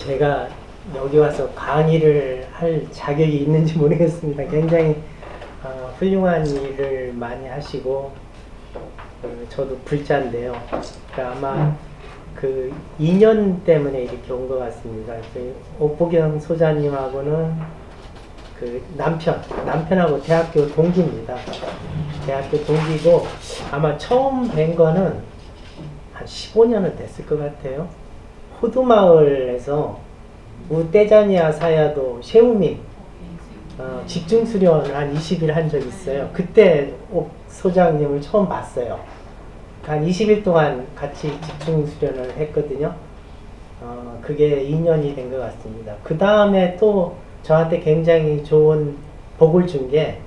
제가 여기 와서 강의를 할 자격이 있는지 모르겠습니다. 굉장히 훌륭한 일을 많이 하시고 저도 불자인데요. 그러니까 아마 그 인연 때문에 이렇게 온 것 같습니다. 옥보경 소장님하고는 그 남편하고 대학교 동기입니다. 대학교 동기고 아마 처음 뵌 거는 한 15년은 됐을 것 같아요. 호두마을에서 우떼자니아 사야도 셰우민 집중 수련 한 20일 한 적 있어요. 그때 옥 소장님을 처음 봤어요. 한 20일 동안 같이 집중 수련을 했거든요. 그게 2년이 된 것 같습니다. 그 다음에 또 저한테 굉장히 좋은 복을 준 게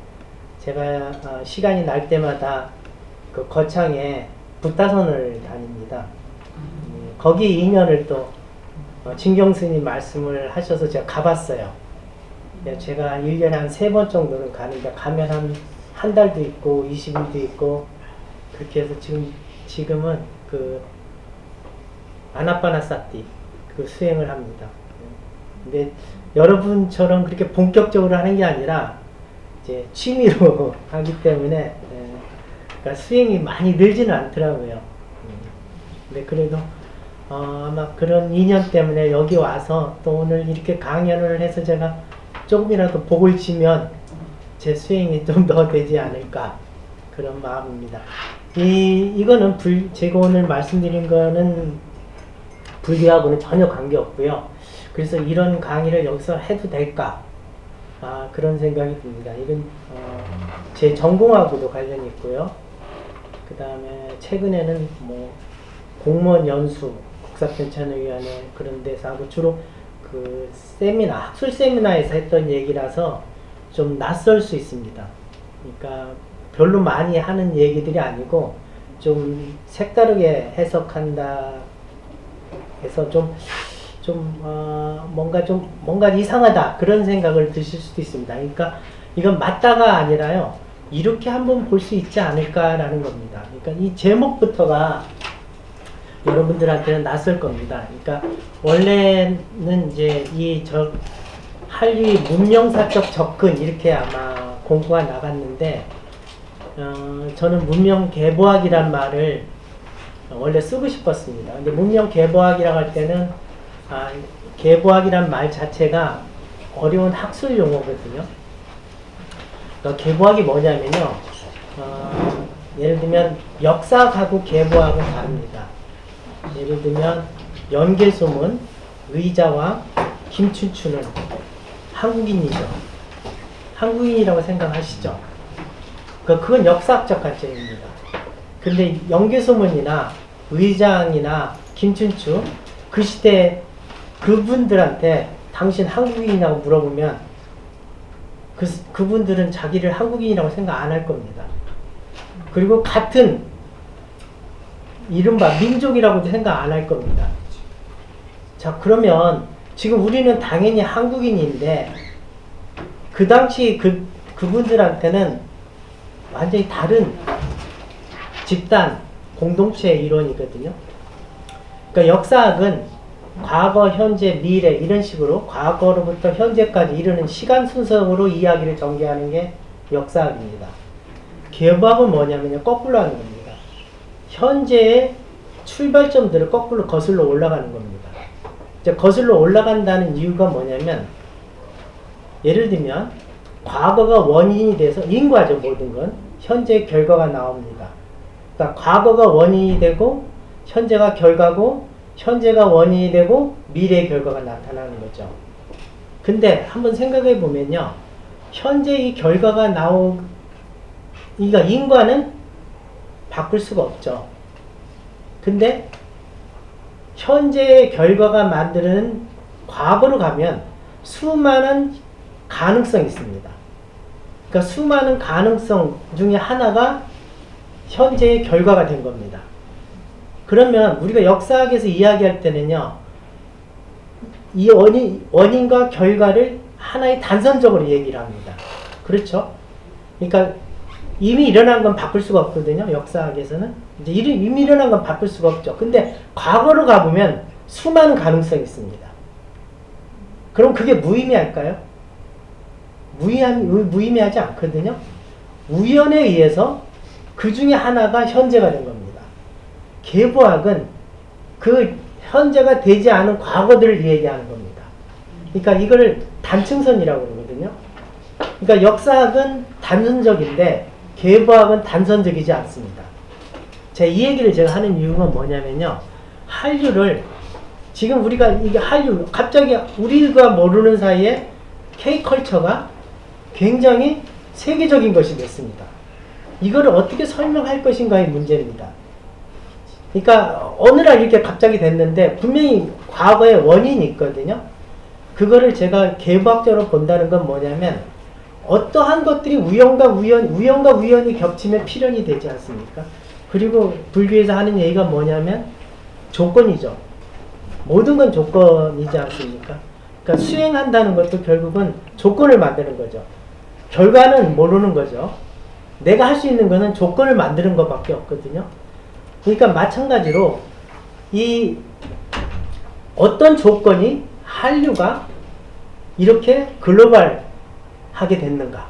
제가 시간이 날 때마다 그 거창에 붓다선을 다닙니다. 거기 2년을 또 진경스님 말씀을 하셔서 제가 가봤어요. 제가 1년에 한 3번 정도는 가는데 가면 한 달도 있고 20일도 있고 그렇게 해서 지금은 그 아나빠나사티 그 수행을 합니다. 근데 여러분처럼 그렇게 본격적으로 하는 게 아니라 이제 취미로 하기 때문에 그러니까 수행이 많이 늘지는 않더라고요. 근데 그래도 아마 그런 인연 때문에 여기 와서 또 오늘 이렇게 강연을 해서 제가 조금이라도 복을 지면 제 수행이 좀 더 되지 않을까 그런 마음입니다. 이거는 제가 오늘 말씀드린 거는 불교하고는 전혀 관계없고요. 그래서 이런 강의를 여기서 해도 될까? 그런 생각이 듭니다. 이건 제 전공하고도 관련이 있고요. 그 다음에 최근에는 뭐 공무원 연수, 국사편찬위원회 그런 데서 하고 주로 그 세미나, 학술 세미나에서 했던 얘기라서 좀 낯설 수 있습니다. 그러니까 별로 많이 하는 얘기들이 아니고 좀 색다르게 해석한다 해서 뭔가 이상하다 그런 생각을 드실 수도 있습니다. 그러니까 이건 맞다가 아니라요. 이렇게 한번 볼 수 있지 않을까라는 겁니다. 그러니까 이 제목부터가 여러분들한테는 낯설 겁니다. 그러니까 원래는 이제 한류의 문명사적 접근 이렇게 아마 공부가 나갔는데 저는 문명계보학이란 말을 원래 쓰고 싶었습니다. 근데 문명계보학이라고 할 때는 계보학이란 말 자체가 어려운 학술 용어거든요. 그러니까 계보학이 뭐냐면요. 예를 들면 역사학하고 계보학은 다릅니다. 예를 들면 연개소문, 의자왕, 김춘추는 한국인이죠. 한국인이라고 생각하시죠. 그건 역사학적 관점입니다. 근데 연개소문이나 의장이나 김춘추 그 시대 그분들한테 당신 한국인이라고 물어보면 그분들은 자기를 한국인이라고 생각 안 할 겁니다. 그리고 같은 이른바 민족이라고도 생각 안 할 겁니다. 자, 그러면 지금 우리는 당연히 한국인인데 그 당시 그분들한테는 완전히 다른 집단, 공동체 이론이거든요. 그러니까 역사학은 과거, 현재, 미래 이런 식으로 과거로부터 현재까지 이르는 시간 순서로 이야기를 전개하는 게 역사학입니다. 계보학은 뭐냐면요. 거꾸로 하는 겁니다. 현재의 출발점들을 거꾸로 거슬러 올라가는 겁니다. 이제 거슬러 올라간다는 이유가 뭐냐면 예를 들면 과거가 원인이 돼서 인과죠. 모든 건 현재 결과가 나옵니다. 그러니까 과거가 원인이 되고 현재가 결과고 현재가 원인이 되고 미래의 결과가 나타나는 거죠. 근데 한번 생각해 보면요. 현재 이 결과가 그러니까 인과는 바꿀 수가 없죠. 근데 현재의 결과가 만드는 과거로 가면 수많은 가능성이 있습니다. 그러니까 수많은 가능성 중에 하나가 현재의 결과가 된 겁니다. 그러면 우리가 역사학에서 이야기할 때는요. 이 원인과 결과를 하나의 단선적으로 얘기를 합니다. 그렇죠? 그러니까 이미 일어난 건 바꿀 수가 없거든요. 역사학에서는. 이제 이미 일어난 건 바꿀 수가 없죠. 근데 과거로 가보면 수많은 가능성이 있습니다. 그럼 그게 무의미할까요? 무의미하지 않거든요. 우연에 의해서 그 중에 하나가 현재가 된 겁니다. 계보학은 그 현재가 되지 않은 과거들을 얘기하는 겁니다. 그러니까 이거를 단층선이라고 그러거든요. 그러니까 역사학은 단순적인데 계보학은 단선적이지 않습니다. 이 얘기를 제가 하는 이유가 뭐냐면요. 한류를 지금 우리가 이게 한류 갑자기 우리가 모르는 사이에 K컬처가 굉장히 세계적인 것이 됐습니다. 이거를 어떻게 설명할 것인가의 문제입니다. 그러니까 어느 날 이렇게 갑자기 됐는데 분명히 과거에 원인이 있거든요. 그거를 제가 계보학적으로 본다는 건 뭐냐면 어떠한 것들이 우연과 우연이 겹치면 필연이 되지 않습니까? 그리고 불교에서 하는 얘기가 뭐냐면 조건이죠. 모든 건 조건이지 않습니까? 그러니까 수행한다는 것도 결국은 조건을 만드는 거죠. 결과는 모르는 거죠. 내가 할 수 있는 거는 조건을 만드는 것밖에 없거든요. 그러니까 마찬가지로 이 어떤 조건이 한류가 이렇게 글로벌하게 됐는가?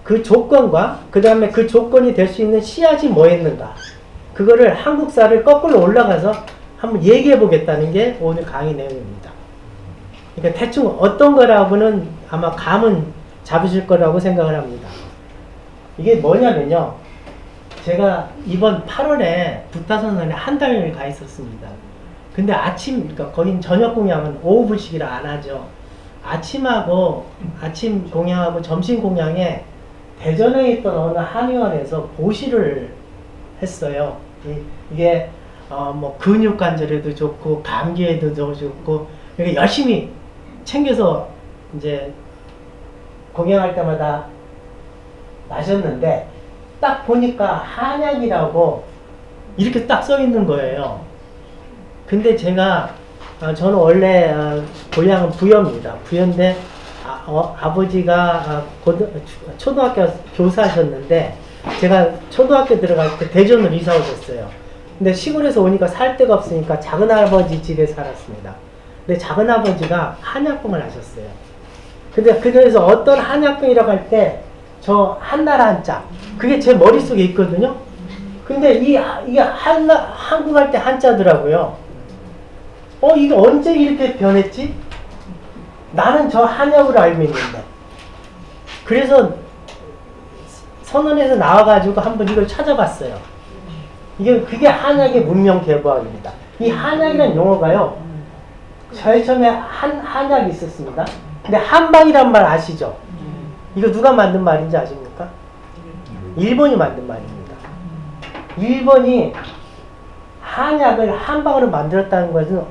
그 조건과 그 다음에 그 조건이 될 수 있는 씨앗이 뭐였는가? 그거를 한국사를 거꾸로 올라가서 한번 얘기해 보겠다는 게 오늘 강의 내용입니다. 그러니까 대충 어떤 거라고는 아마 감은 잡으실 거라고 생각을 합니다. 이게 뭐냐면요. 제가 이번 8월에 부타선선에 한 달을 가 있었습니다. 근데 그러니까 거긴 저녁 공양은 오후 불식이라 안 하죠. 아침 공양하고 점심 공양에 대전에 있던 어느 한의원에서 보시를 했어요. 이게 뭐 근육 관절에도 좋고 감기에도 좋고 그러니까 열심히 챙겨서 이제 공양할 때마다 마셨는데 딱 보니까 한약이라고 이렇게 딱 써 있는 거예요. 근데 저는 원래 고향은 부여입니다. 부여인데 아버지가 초등학교 교사하셨는데 제가 초등학교 들어갈 때 대전으로 이사 오셨어요. 근데 시골에서 오니까 살 데가 없으니까 작은아버지 집에 살았습니다. 근데 작은아버지가 한약봉을 하셨어요. 근데 그래서 어떤 한약봉이라고 할 때 저 한나라 한자 그게 제 머릿속에 있거든요. 근데 이게 한국 할 때 한자더라고요. 이게 언제 이렇게 변했지? 나는 저 한약으로 알고 있는데. 그래서 선언에서 나와가지고 한번 이걸 찾아봤어요. 그게 한약의 문명 계보학입니다. 이 한약이라는 용어가요. 제일 처음에 한약이 있었습니다. 근데 한방이란 말 아시죠? 이거 누가 만든 말인지 아십니까? 일본이 만든 말입니다. 일본이 한약을 한방으로 만들었다는 것은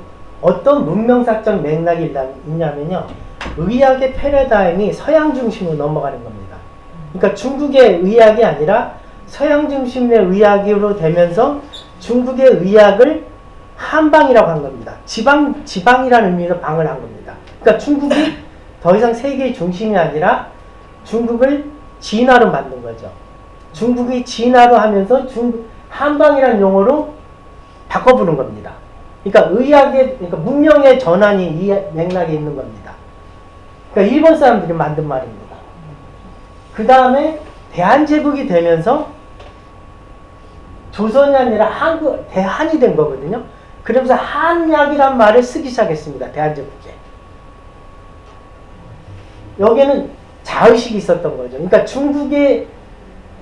어떤 문명사적 맥락이 있냐면요. 의학의 패러다임이 서양 중심으로 넘어가는 겁니다. 그러니까 중국의 의학이 아니라 서양 중심의 의학으로 되면서 중국의 의학을 한방이라고 한 겁니다. 지방이라는 의미로 방을 한 겁니다. 그러니까 중국이 더 이상 세계의 중심이 아니라 중국을 진화로 만든 거죠. 중국이 진화로 하면서 한방이라는 용어로 바꿔부는 겁니다. 그러니까 문명의 전환이 이 맥락에 있는 겁니다. 그러니까 일본 사람들이 만든 말입니다. 그 다음에 대한제국이 되면서 조선이 아니라 대한이 된 거거든요. 그러면서 한약이란 말을 쓰기 시작했습니다. 대한제국에. 여기에는 자의식이 있었던 거죠. 그러니까 중국의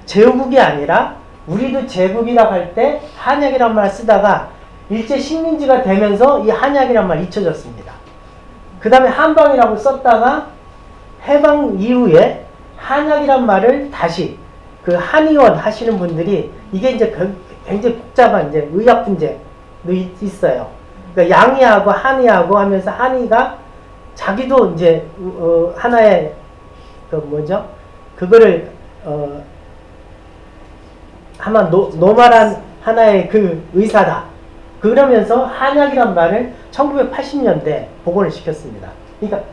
제국이 아니라 우리도 제국이라고 할 때 한약이란 말을 쓰다가 일제 식민지가 되면서 이 한약이란 말이 잊혀졌습니다. 그 다음에 한방이라고 썼다가 해방 이후에 한약이란 말을 다시 그 한의원 하시는 분들이 이게 이제 굉장히 복잡한 이제 의학 분쟁도 있어요. 그러니까 양의하고 한의하고 하면서 한의가 자기도 이제 하나의 그거를 아마 노말한 하나의 그 의사다. 그러면서 한약이란 말을 1980년대 복원을 시켰습니다. 그러니까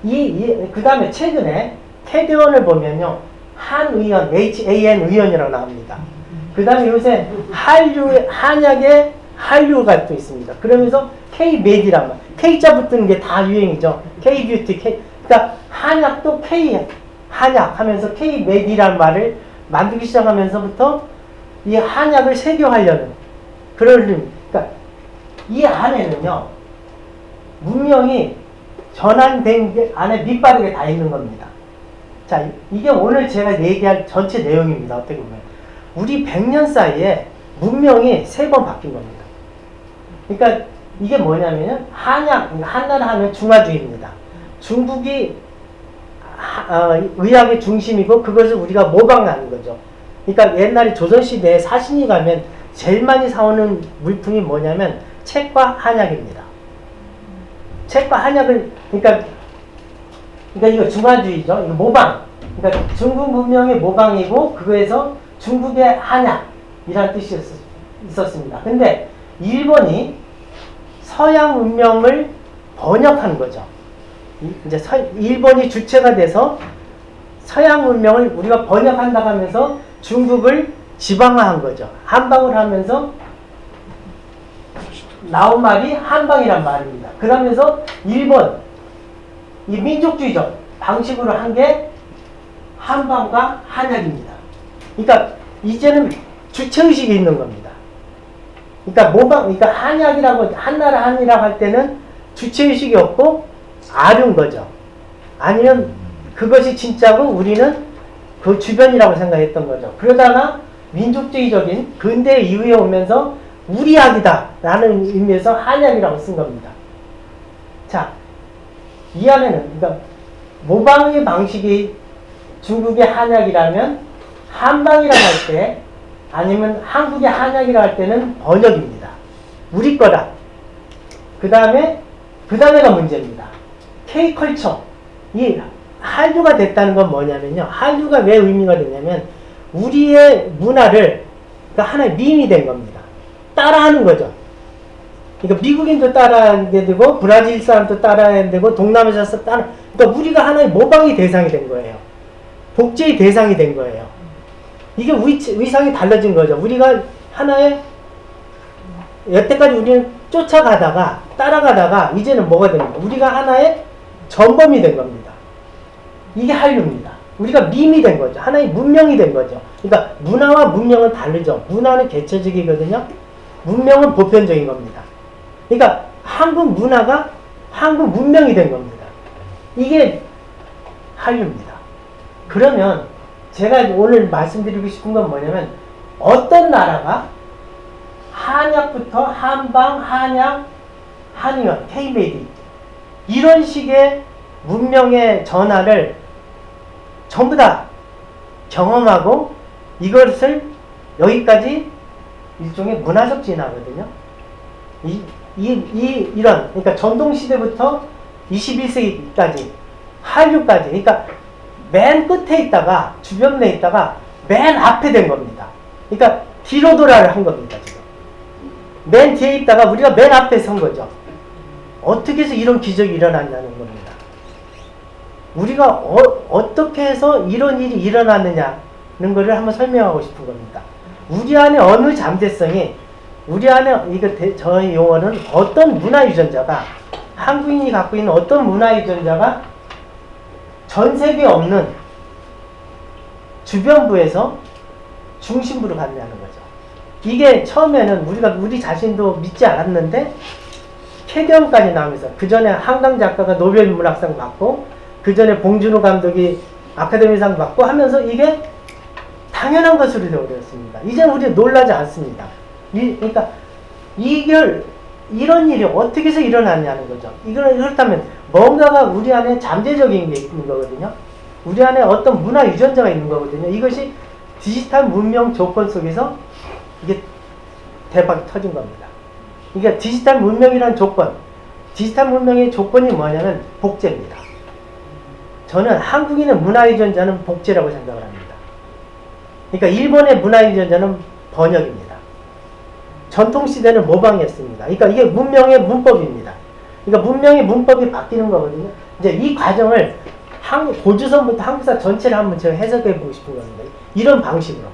그 다음에 최근에 테드원을 보면요. 한의원, HAN 의원이라고 나옵니다. 그 다음에 요새 한약의 한류가 또 있습니다. 그러면서 K-메디란 말, K자 붙는 게 다 유행이죠. K-뷰티, 그러니까 한약도 한약 하면서 K-메디란 말을 만들기 시작하면서부터 이 한약을 세교하려는 그런 의미. 그러니까 이 안에는요, 문명이 전환된 게 안에 밑바닥에 다 있는 겁니다. 자, 이게 오늘 제가 얘기할 전체 내용입니다. 어떻게 보면. 우리 100년 사이에 문명이 3번 바뀐 겁니다. 그러니까 이게 뭐냐면 한약, 한나라 하면 중화주의입니다. 중국이 의학의 중심이고 그것을 우리가 모방하는 거죠. 그러니까 옛날에 조선시대에 사신이 가면 제일 많이 사오는 물품이 뭐냐면 책과 한약입니다. 책과 한약을, 그러니까 이거 중화주의죠. 이거 모방. 그러니까 중국 문명의 모방이고 그거에서 중국의 한약이라는 뜻이 있었습니다. 근데 일본이 서양 문명을 번역한 거죠. 이제 일본이 주체가 돼서 서양 문명을 우리가 번역한다고 하면서 중국을 지방화한 거죠. 한방을 하면서 나온 말이 한방이란 말입니다. 그러면서 일본, 이 민족주의적 방식으로 한 게 한방과 한약입니다. 그러니까 이제는 주체의식이 있는 겁니다. 그러니까 한약이라고, 한나라 한이라고 할 때는 주체의식이 없고 아류인 거죠. 아니면 그것이 진짜고 우리는 그 주변이라고 생각했던 거죠. 그러다가 민족주의적인 근대 이후에 오면서 우리 약이다 라는 의미에서 한약이라고 쓴 겁니다. 자, 이 안에는, 그러니까 모방의 방식이 중국의 한약이라면 한방이라고 할 때, 아니면 한국의 한약이라고 할 때는 번역입니다. 우리 거다. 그 다음에가 문제입니다. K컬처. 이 한류가 됐다는 건 뭐냐면요. 한류가 왜 의미가 되냐면 우리의 문화를, 그러니까 하나의 밈이 된 겁니다. 따라하는 거죠. 그러니까 미국인도 따라하게 되고 브라질 사람도 따라해야 되고 동남아시아 사람도 따라, 그러니까 우리가 하나의 모방의 대상이 된 거예요. 복제의 대상이 된 거예요. 이게 위상이 달라진 거죠. 우리가 하나의, 여태까지 우리는 쫓아가다가 따라가다가 이제는 뭐가 되는 거예요? 우리가 하나의 전범이 된 겁니다. 이게 한류입니다. 우리가 밈이 된 거죠. 하나의 문명이 된 거죠. 그러니까 문화와 문명은 다르죠. 문화는 개체적이거든요. 문명은 보편적인 겁니다. 그러니까 한국 문화가 한국 문명이 된 겁니다. 이게 한류입니다. 그러면 제가 오늘 말씀드리고 싶은 건 뭐냐면 어떤 나라가 한약부터 한방, 한약, 한의원, K-메디 이런 식의 문명의 전환을 전부 다 경험하고 이것을 여기까지 일종의 문화적 진화거든요. 이런, 그러니까 전동시대부터 21세기까지, 한류까지, 그러니까 맨 끝에 있다가, 주변에 있다가 맨 앞에 된 겁니다. 그러니까 뒤로 돌아를 한 겁니다, 지금. 맨 뒤에 있다가 우리가 맨 앞에 선 거죠. 어떻게 해서 이런 기적이 일어났냐는 겁니다. 우리가 어떻게 해서 이런 일이 일어났느냐는 것을 한번 설명하고 싶은 겁니다. 우리 안에 어느 잠재성이, 우리 안에, 저의 용어는 어떤 문화 유전자가, 한국인이 갖고 있는 어떤 문화 유전자가 전 세계에 없는 주변부에서 중심부로 갔냐는 거죠. 이게 처음에는 우리 자신도 믿지 않았는데, 캐리언까지 나오면서, 그 전에 한강 작가가 노벨 문학상 받고, 그 전에 봉준호 감독이 아카데미상 받고 하면서 이게 당연한 것으로 되어버렸습니다. 이제 우리 놀라지 않습니다. 그러니까 이런 일이 어떻게 해서 일어났냐는 거죠. 그렇다면 뭔가가 우리 안에 잠재적인 게 있는 거거든요. 우리 안에 어떤 문화 유전자가 있는 거거든요. 이것이 디지털 문명 조건 속에서 이게 대박이 터진 겁니다. 그러니까 디지털 문명이라는 조건, 디지털 문명의 조건이 뭐냐면 복제입니다. 저는 한국인의 문화 유전자는 복제라고 생각을 합니다. 그러니까 일본의 문화 유전자는 번역입니다. 전통시대는 모방이었습니다. 그러니까 이게 문명의 문법입니다. 그러니까 문명의 문법이 바뀌는 거거든요. 이제 이 과정을 고조선부터 한국사 전체를 한번 제가 해석해 보고 싶은 겁니다. 이런 방식으로.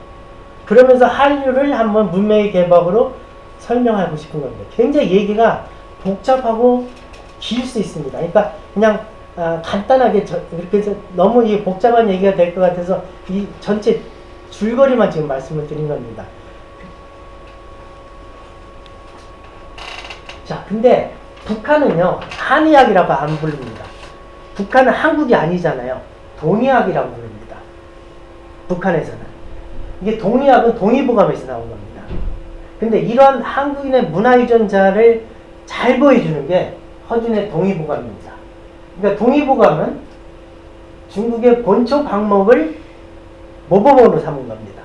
그러면서 한류를 한번 문명의 개박으로 설명하고 싶은 겁니다. 굉장히 얘기가 복잡하고 길 수 있습니다. 그러니까 그냥 간단하게 이렇게 해서 너무 이 복잡한 얘기가 될 것 같아서 이 전체 줄거리만 지금 말씀을 드린 겁니다. 자, 근데 북한은요, 한의학이라고 안 부릅니다. 북한은 한국이 아니잖아요. 동의학이라고 부릅니다. 북한에서는. 이게 동의학은 동의보감에서 나온 겁니다. 근데 이러한 한국인의 문화유전자를 잘 보여주는 게 허준의 동의보감입니다. 그러니까 동의보감은 중국의 본초 강목을 모범으로 삼은 겁니다.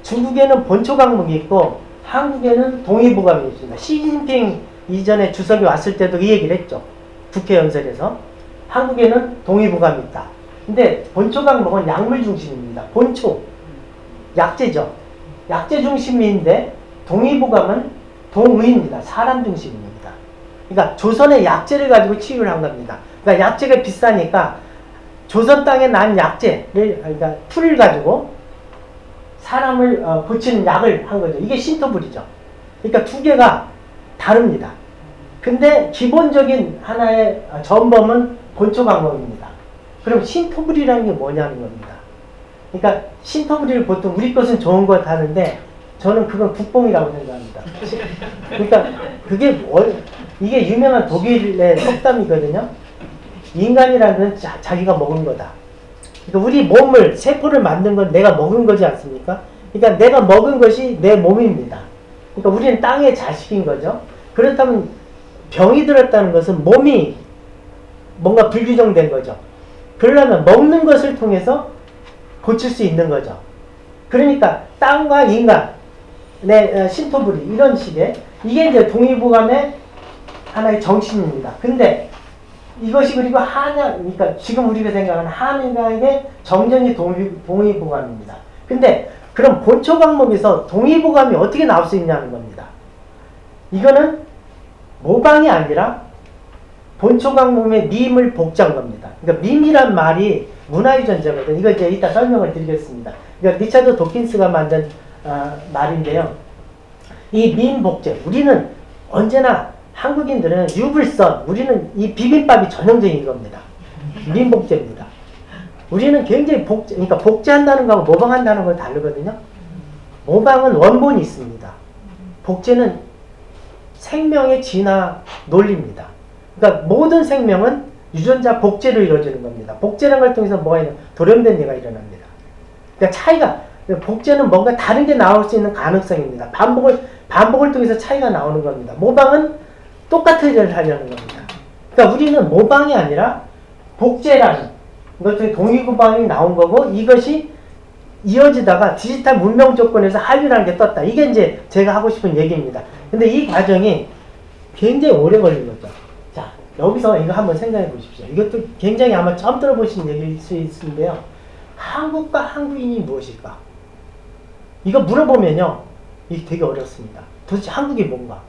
중국에는 본초 강목이 있고 한국에는 동의보감이 있습니다. 시진핑 이전에 주석이 왔을 때도 이 얘기를 했죠. 국회 연설에서. 한국에는 동의보감이 있다. 근데 본초 강목은 약물 중심입니다. 본초. 약재죠. 약재 중심인데 동의보감은 동의입니다. 사람 중심입니다. 그러니까 조선의 약재를 가지고 치유를 한 겁니다. 그러니까 약재가 비싸니까 조선 땅에 난 약재를, 그러니까 풀을 가지고 사람을 고치는 약을 한 거죠. 이게 신토불이죠. 그러니까 두 개가 다릅니다. 근데 기본적인 하나의 전범은 본초강목입니다. 그럼 신토불이라는 게 뭐냐는 겁니다. 그러니까 신토불이를 보통 우리 것은 좋은 것 하는데 저는 그건 국뽕이라고 생각합니다. 그러니까 이게 유명한 독일의 속담이거든요. 인간이라는 건 자기가 먹은 거다. 그러니까 우리 몸을, 세포를 만든 건 내가 먹은 거지 않습니까? 그러니까 내가 먹은 것이 내 몸입니다. 그러니까 우리는 땅의 자식인 거죠. 그렇다면 병이 들었다는 것은 몸이 뭔가 불규정된 거죠. 그러려면 먹는 것을 통해서 고칠 수 있는 거죠. 그러니까 땅과 인간의 신토불이 이런 식의, 이게 이제 동의보감의 하나의 정신입니다. 근데 이것이 그리고 한약, 그러니까 지금 우리가 생각하는 한의학의 정전이 동의보감입니다. 근데 그럼 본초 강목에서 동의보감이 어떻게 나올 수 있냐는 겁니다. 이거는 모방이 아니라 본초 강목의 밈을 복제한 겁니다. 그러니까 밈이란 말이 문화유전자거든요. 이거 이제 이따 설명을 드리겠습니다. 그러니까 리차드 도킨스가 만든 말인데요. 이 밈 복제, 우리는 언제나 한국인들은 유불선, 우리는 이 비빔밥이 전형적인 겁니다. 밈 복제입니다. 우리는 굉장히 그러니까 복제한다는 거하고 모방한다는 건 다르거든요. 모방은 원본이 있습니다. 복제는 생명의 진화 논리입니다. 그러니까 모든 생명은 유전자 복제로 이루어지는 겁니다. 복제라는 걸 통해서 뭐가 있냐? 돌연변 예가 일어납니다. 그러니까 차이가, 복제는 뭔가 다른 게 나올 수 있는 가능성입니다. 반복을 통해서 차이가 나오는 겁니다. 모방은 똑같은 일을 하려는 겁니다. 그러니까 우리는 모방이 아니라 복제라는 이것도 동의보감이 나온 거고, 이것이 이어지다가 디지털 문명 조건에서 한류라는 게 떴다. 이게 이제 제가 하고 싶은 얘기입니다. 근데 이 과정이 굉장히 오래 걸린 거죠. 자, 여기서 이거 한번 생각해 보십시오. 이것도 굉장히 아마 처음 들어보신 얘기일 수 있는데요. 한국과 한국인이 무엇일까? 이거 물어보면요, 이게 되게 어렵습니다. 도대체 한국이 뭔가?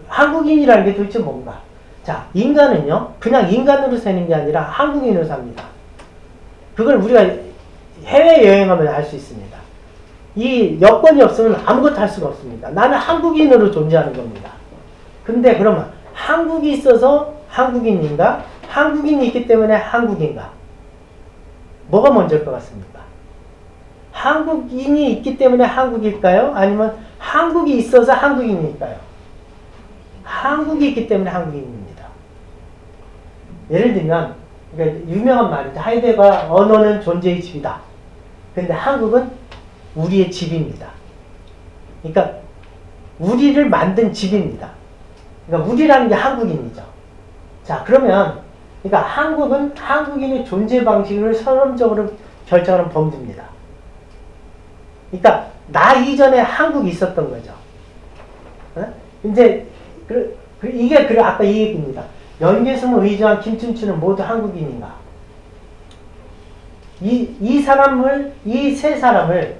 한국인이라는 게 도대체 뭔가? 자, 인간은요, 그냥 인간으로 사는 게 아니라 한국인으로 삽니다. 그걸 우리가 해외여행하면 알 수 있습니다. 이 여권이 없으면 아무것도 할 수가 없습니다. 나는 한국인으로 존재하는 겁니다. 근데 그러면 한국이 있어서 한국인인가? 한국인이 있기 때문에 한국인가? 뭐가 먼저일 것 같습니까? 한국인이 있기 때문에 한국일까요? 아니면 한국이 있어서 한국인일까요? 한국이 있기 때문에 한국인입니다. 예를 들면, 그러니까 유명한 말이죠. 하이데거가 언어는 존재의 집이다. 근데 한국은 우리의 집입니다. 그러니까 우리를 만든 집입니다. 그러니까 우리라는 게 한국인이죠. 자, 그러면 그러니까 한국은 한국인의 존재 방식을 선언적으로 결정하는 범주입니다. 그러니까 나 이전에 한국이 있었던 거죠. 이제 이게 아까 이 얘기입니다. 연계승, 의주환, 김춘추는 모두 한국인인가? 이 세 사람을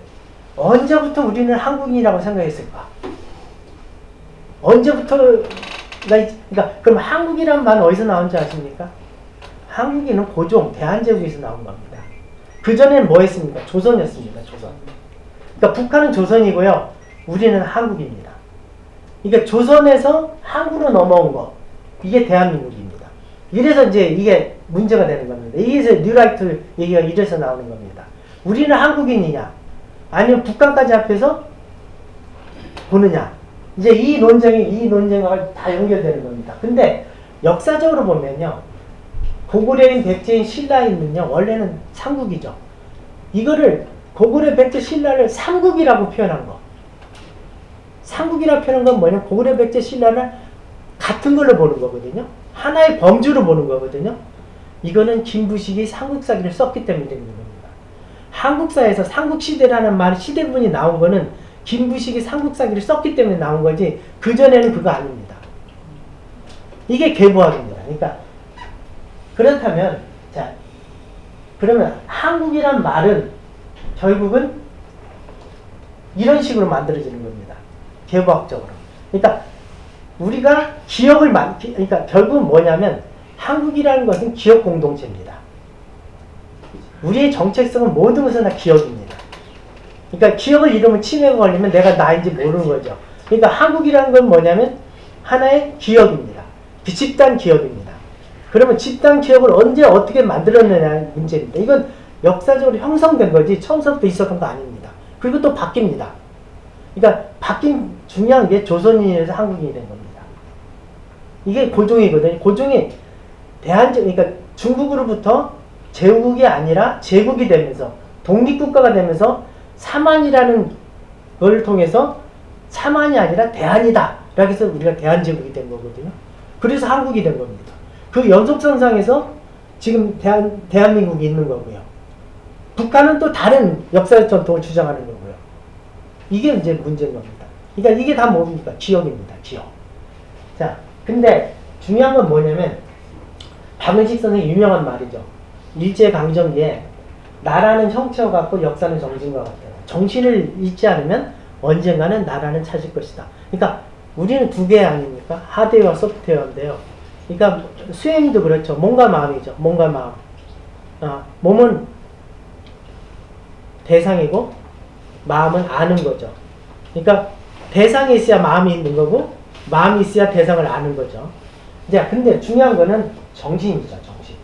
언제부터 우리는 한국인이라고 생각했을까? 언제부터, 그러니까, 그럼 한국이라는 말은 어디서 나온지 아십니까? 한국인은 고종, 대한제국에서 나온 겁니다. 그전에는 뭐 했습니까? 조선이었습니다, 조선. 그러니까 북한은 조선이고요, 우리는 한국입니다. 그러니까 조선에서 한국으로 넘어온 거, 이게 대한민국입니다. 이래서 이제 이게 문제가 되는 겁니다. 이게 뉴라이트 얘기가 이래서 나오는 겁니다. 우리는 한국인이냐, 아니면 북한까지 합해서 보느냐. 이제 이 논쟁과 다 연결되는 겁니다. 근데 역사적으로 보면요, 고구려인, 백제인, 신라인은요, 원래는 삼국이죠. 이거를 고구려, 백제, 신라를 삼국이라고 표현한 거. 삼국이라고 표현한 건 뭐냐면 고구려, 백제, 신라를 같은 걸로 보는 거거든요. 하나의 범주로 보는 거거든요. 이거는 김부식이 삼국사기를 썼기 때문에 되는 겁니다. 한국사에서 삼국시대라는 말, 시대분이 나온 거는 김부식이 삼국사기를 썼기 때문에 나온 거지, 그전에는 그거 아닙니다. 이게 계보학입니다. 그러니까, 그렇다면, 자, 그러면 한국이란 말은 결국은 이런 식으로 만들어지는 겁니다. 계보학적으로. 그러니까, 우리가 기억을 그러니까 결국은 뭐냐면, 한국이라는 것은 기억 공동체입니다. 우리의 정체성은 모든 것은 다 기억입니다. 그러니까 기억을 잃으면 치매가 걸리면 내가 나인지 모르는 거죠. 그러니까 한국이라는 건 뭐냐면 하나의 기억입니다. 그 집단 기억입니다. 그러면 집단 기억을 언제 어떻게 만들었느냐는 문제입니다. 이건 역사적으로 형성된 거지 처음부터 있었던 거 아닙니다. 그리고 또 바뀝니다. 그러니까 바뀐 중요한 게 조선인에서 한국인이 된 겁니다. 이게 고종이거든요. 고종이 그러니까 중국으로부터 제국이 아니라 제국이 되면서 독립국가가 되면서 사만이라는 걸 통해서 사만이 아니라 대한이다 라고 해서 우리가 대한제국이 된 거거든요. 그래서 한국이 된 겁니다. 그 연속선상에서 지금 대한민국이 있는 거고요. 북한은 또 다른 역사적 전통을 주장하는 거고요. 이게 이제 문제인 겁니다. 그러니까 이게 다 뭡니까? 기억입니다. 기억. 자, 근데 중요한 건 뭐냐면 박은식 선생의 유명한 말이죠. 일제강점기에 나라는 형체와 같고 역사는 정신과 같다. 정신을 잊지 않으면 언젠가는 나라는 찾을 것이다. 그러니까 우리는 두 개 아닙니까? 하드웨어와 소프트웨어인데요. 그러니까 수행도 그렇죠. 몸과 마음이죠. 몸과 마음. 몸은 대상이고 마음은 아는 거죠. 그러니까 대상이 있어야 마음이 있는 거고 마음이 있어야 대상을 아는 거죠. 이제 근데 중요한 거는 정신이죠. 정신.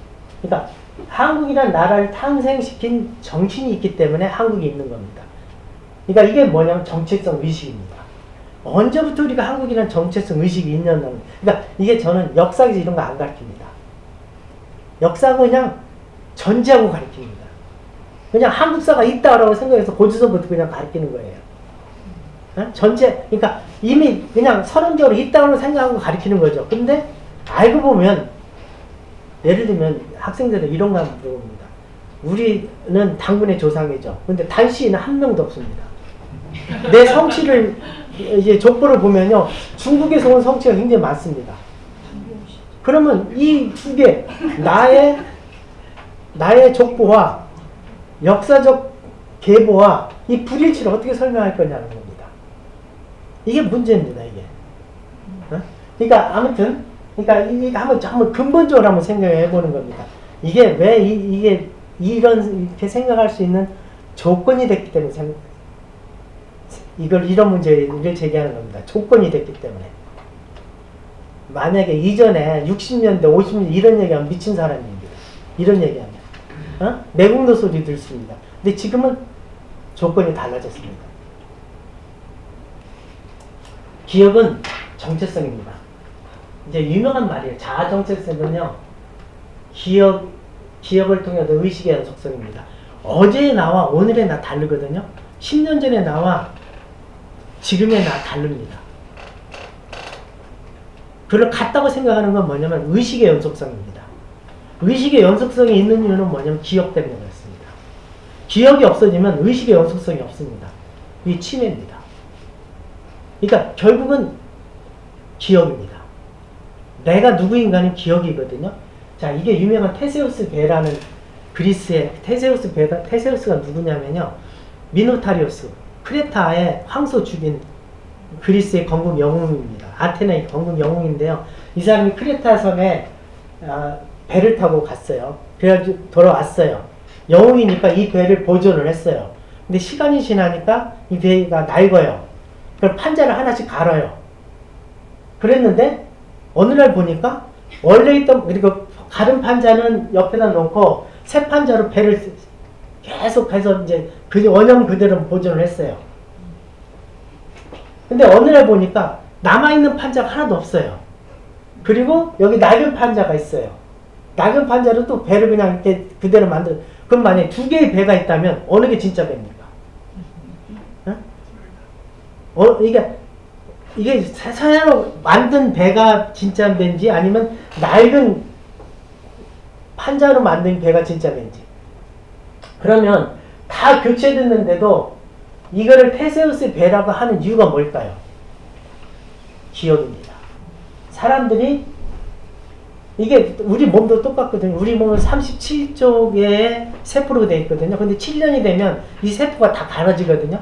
그러니까 한국이란 나라를 탄생시킨 정신이 있기 때문에 한국이 있는 겁니다. 그러니까 이게 뭐냐면 정체성 의식입니다. 언제부터 우리가 한국이란 정체성 의식이 있냐는, 그러니까 이게 저는 역사에서 이런 거 안 가르칩니다. 역사가 그냥 전제하고 가르칩니다. 그냥 한국사가 있다라고 생각해서 고지서부터 그냥 가르치는 거예요. 전체, 그러니까 이미 그냥 서론적으로 있다고 생각하고 가르치는 거죠. 근데 알고 보면, 예를 들면 학생들은 이런 거 한번 물어봅니다. 우리는 당군의 조상이죠. 근데 단시인은 한 명도 없습니다. 내 성취를 이제 족보를 보면요, 중국에서 온 성취가 굉장히 많습니다. 그러면 이 두 개, 나의 족보와 역사적 계보와 이 불일치를 어떻게 설명할 거냐는 겁니다. 이게 문제입니다, 이게. 그러니까 아무튼, 그러니까 이게 한번 근본적으로 한번 생각해 보는 겁니다. 이게 왜 이게 이렇게 생각할 수 있는 조건이 됐기 때문에 이런 문제를 제기하는 겁니다. 조건이 됐기 때문에. 만약에 이전에 60년대, 50년대 이런 얘기하면 미친 사람입니다. 이런 얘기하면. 내국노 소리 듣습니다. 근데 지금은 조건이 달라졌습니다. 기억은 정체성입니다. 이제 유명한 말이에요. 자아 정체성은요, 기억을 통해서 의식의 연속성입니다. 어제의 나와 오늘의 나 다르거든요. 10년 전의 나와 지금의 나 다릅니다. 그걸 같다고 생각하는 건 뭐냐면 의식의 연속성입니다. 의식의 연속성이 있는 이유는 뭐냐면 기억 때문에 그렇습니다. 기억이 없어지면 의식의 연속성이 없습니다. 이게 치매입니다. 그러니까 결국은 기억입니다. 내가 누구인가는 기억이거든요. 자, 이게 유명한 테세우스 배라는 그리스의 테세우스가 누구냐면요, 미노타리오스, 크레타의 황소 죽인 그리스의 건국 영웅입니다. 아테네의 건국 영웅인데요. 이 사람이 크레타 섬에 배를 타고 갔어요. 그래가지고 돌아왔어요. 영웅이니까 이 배를 보존을 했어요. 근데 시간이 지나니까 이 배가 낡아요. 그걸 판자를 하나씩 갈아요. 그랬는데 어느 날 보니까 원래 있던 그리고 가른 판자는 옆에다 놓고 새 판자로 배를 계속해서 이제 그 원형 그대로 보존을 했어요. 근데 어느 날 보니까 남아있는 판자가 하나도 없어요. 그리고 여기 낡은 판자가 있어요. 낡은 판자로 또 배를 그냥 이렇게 그대로 만들어. 그럼 만약에 두 개의 배가 있다면 어느 게 진짜 배입니까? 이게 새로 만든 배가 진짜 배인지 아니면 낡은 판자로 만든 배가 진짜 배인지. 그러면 다 교체됐는데도 이거를 테세우스의 배라고 하는 이유가 뭘까요? 기억입니다. 사람들이 이게 우리 몸도 똑같거든요. 우리 몸은 37쪽에 세포로 되어 있거든요. 근데 7년이 되면 이 세포가 다 갈라지거든요.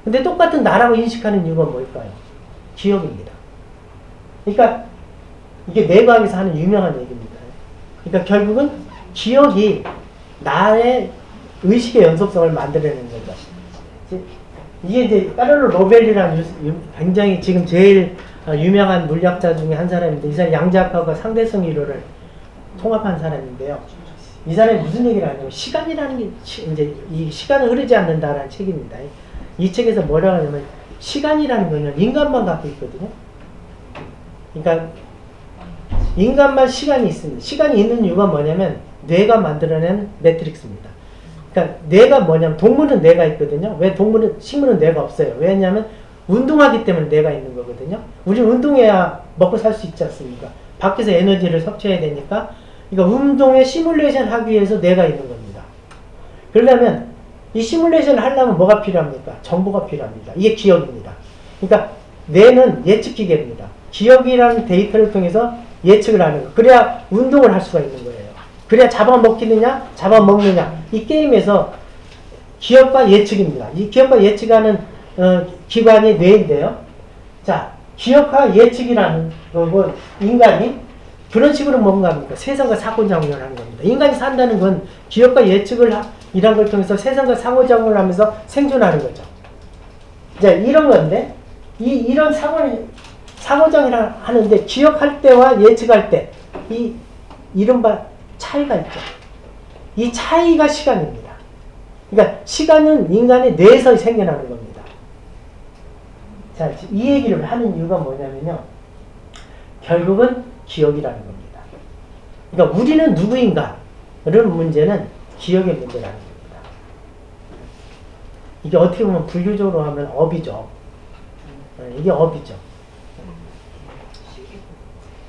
근데 똑같은 나라고 인식하는 이유가 뭘까요? 기억입니다. 그러니까 이게 내과학에서 하는 유명한 얘기입니다. 그러니까 결국은 기억이 나의 의식의 연속성을 만들어내는 거죠. 이게 이제 까를로 로벨이라는 굉장히 지금 제일 유명한 물리학자 중에 한 사람인데, 이 사람이 양자학과 상대성 이론을 통합한 사람인데요. 이 사람이 무슨 얘기를 하냐면 시간이라는 게 이제 이 시간은 흐르지 않는다라는 책입니다. 이 책에서 뭐라고 하냐면 시간이라는 거는 인간만 갖고 있거든요. 그러니까 인간만 시간이 있습니다. 시간이 있는 이유가 뭐냐면 뇌가 만들어낸 매트릭스입니다. 그러니까 뇌가 뭐냐면 동물은 뇌가 있거든요. 왜 식물은 뇌가 없어요? 왜냐하면 운동하기 때문에 뇌가 있는 거거든요. 우리는 운동해야 먹고 살 수 있지 않습니까? 밖에서 에너지를 섭취해야 되니까. 그러니까 운동에 시뮬레이션 하기 위해서 뇌가 있는 겁니다. 그러려면 이 시뮬레이션을 하려면 뭐가 필요합니까? 정보가 필요합니다. 이게 기억입니다. 그러니까 뇌는 예측 기계입니다. 기억이라는 데이터를 통해서 예측을 하는 거. 그래야 운동을 할 수가 있는 거예요. 그래야 잡아먹히느냐, 잡아먹느냐. 이 게임에서 기억과 예측입니다. 이 기억과 예측하는 기관이 뇌인데요. 자, 기억과 예측이라는 거고, 인간이 그런 식으로 뭔가 합니까? 세상과 상호작용을 하는 겁니다. 인간이 산다는 건 기억과 예측을 이런 걸 통해서 세상과 상호작용을 하면서 생존하는 거죠. 자, 이런 건데, 이런 상호작용을 하는데, 기억할 때와 예측할 때, 이른바 차이가 있죠. 이 차이가 시간입니다. 그러니까 시간은 인간의 뇌에서 생겨나는 겁니다. 자, 이 얘기를 하는 이유가 뭐냐면요. 결국은 기억이라는 겁니다. 그러니까 우리는 누구인가? 이런 문제는 기억의 문제라는 겁니다. 이게 어떻게 보면 분류적으로 하면 업이죠. 이게 업이죠.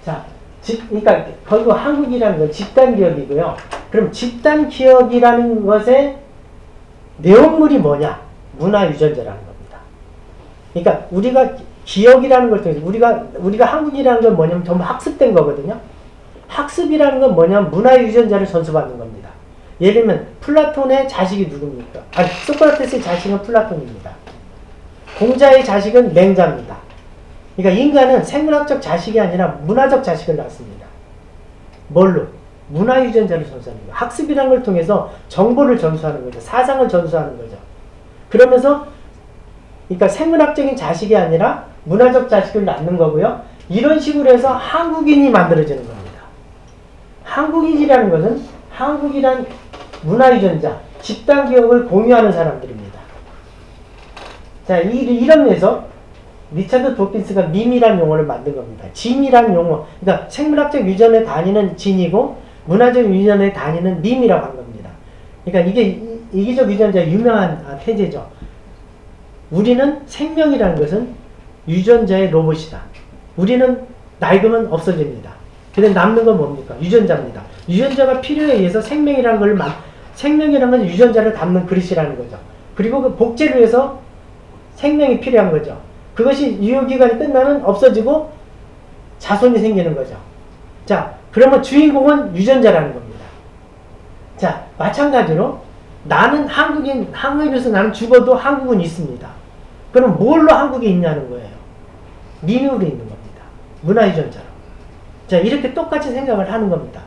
자, 그러니까 결국 한국이라는 건 집단 기억이고요. 그럼 집단 기억이라는 것의 내용물이 뭐냐? 문화 유전자라는 겁니다. 그러니까 우리가 기억이라는 걸 통해서 우리가 한국이라는 건 뭐냐면 전부 학습된 거거든요. 학습이라는 건 뭐냐면 문화 유전자를 전수받는 겁니다. 예를 들면 플라톤의 자식이 누굽니까? 소크라테스의 자식은 플라톤입니다. 공자의 자식은 맹자입니다. 그러니까 인간은 생물학적 자식이 아니라 문화적 자식을 낳습니다. 뭘로? 문화 유전자를 전수하는 거예요. 학습이라는 걸 통해서 정보를 전수하는 거죠. 사상을 전수하는 거죠. 그러면서 그러니까 생물학적인 자식이 아니라 문화적 자식을 낳는 거고요. 이런 식으로 해서 한국인이 만들어지는 겁니다. 한국인이라는 것은 한국이란 문화 유전자, 집단 기억을 공유하는 사람들입니다. 자, 이런 면에서 리차드 도킨스가 밈이라는 용어를 만든 겁니다. 진이라는 용어, 그러니까 생물학적 유전의 단위는 진이고 문화적 유전의 단위는 밈이라고 한 겁니다. 그러니까 이게 이기적 유전자의 유명한 태제죠. 우리는 생명이라는 것은 유전자의 로봇이다. 우리는 낡으면 없어집니다. 근데 남는 건 뭡니까? 유전자입니다. 유전자가 필요에 의해서 생명이라는 건 유전자를 담는 그릇이라는 거죠. 그리고 그 복제를 위해서 생명이 필요한 거죠. 그것이 유효기간이 끝나면 없어지고 자손이 생기는 거죠. 자, 그러면 주인공은 유전자라는 겁니다. 자, 마찬가지로 나는 한국인으로서 나는 죽어도 한국은 있습니다. 그럼 뭘로 한국이 있냐는 거예요. 민으로 있는 겁니다. 문화 유전자로. 자, 이렇게 똑같이 생각을 하는 겁니다.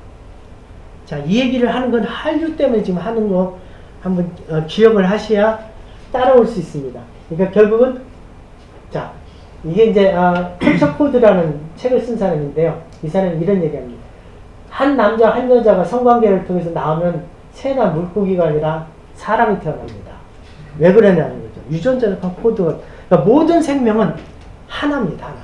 자, 이 얘기를 하는 건 한류 때문에 지금 하는 거 한번 기억을 하셔야 따라올 수 있습니다. 그러니까 결국은 자, 이게 이제 컬처 코드라는 책을 쓴 사람인데요. 이 사람이 이런 얘기합니다. 한 남자 한 여자가 성관계를 통해서 나오면 새나 물고기가 아니라 사람이 태어납니다. 왜 그러냐는 거죠. 유전자적 코드가, 그러니까 모든 생명은 하나입니다. 하나.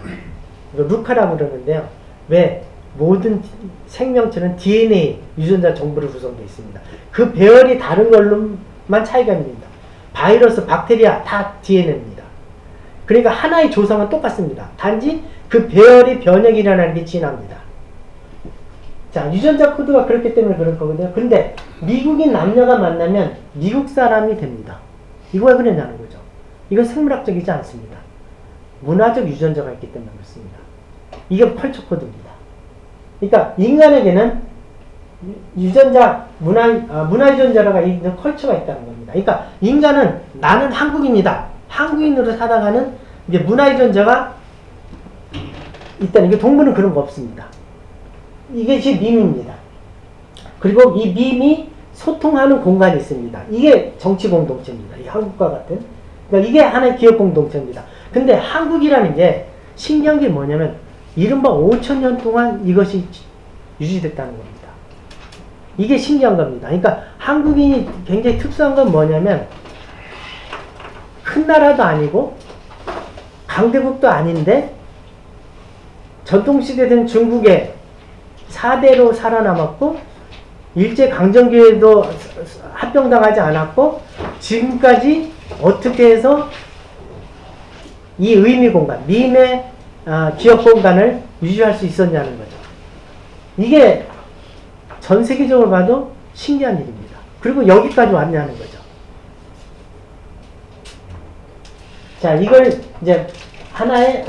루카라고 그러는데요. 왜? 모든 생명체는 DNA, 유전자 정보로 구성되어 있습니다. 그 배열이 다른 걸로만 차이가 있습니다. 바이러스, 박테리아 다 DNA입니다. 그러니까 하나의 조상은 똑같습니다. 단지 그 배열이 변형이 일어나는 게 진화입니다. 자, 유전자 코드가 그렇기 때문에 그럴 거거든요. 근데 미국인 남녀가 만나면 미국 사람이 됩니다. 이거 왜 그러냐는 거죠. 이건 생물학적이지 않습니다. 문화적 유전자가 있기 때문에 그렇습니다. 이게 컬처 코드입니다. 그러니까 인간에게는 유전자, 문화 유전자가 있는 컬처가 있다는 겁니다. 그러니까 인간은 나는 한국인이다. 한국인으로 살아가는 이제 문화 유전자가 있다는 게 동물은 그런 거 없습니다. 이게 제 밈입니다. 그리고 이 밈이 소통하는 공간이 있습니다. 이게 정치 공동체입니다. 이 한국과 같은. 그러니까 이게 하나의 기업 공동체입니다. 근데 한국이라는 게 신기한 게 뭐냐면 이른바 5,000년 동안 이것이 유지됐다는 겁니다. 이게 신기한 겁니다. 그러니까 한국인이 굉장히 특수한 건 뭐냐면 큰 나라도 아니고 강대국도 아닌데 전통시대된 중국에 4대로 살아남았고 일제강점기에도 합병당하지 않았고 지금까지 어떻게 해서 이 의미 공간, 밈의 기업 공간을 유지할 수 있었냐는 거죠. 이게 전 세계적으로 봐도 신기한 일입니다. 그리고 여기까지 왔냐는 거죠. 자, 이걸 이제 하나의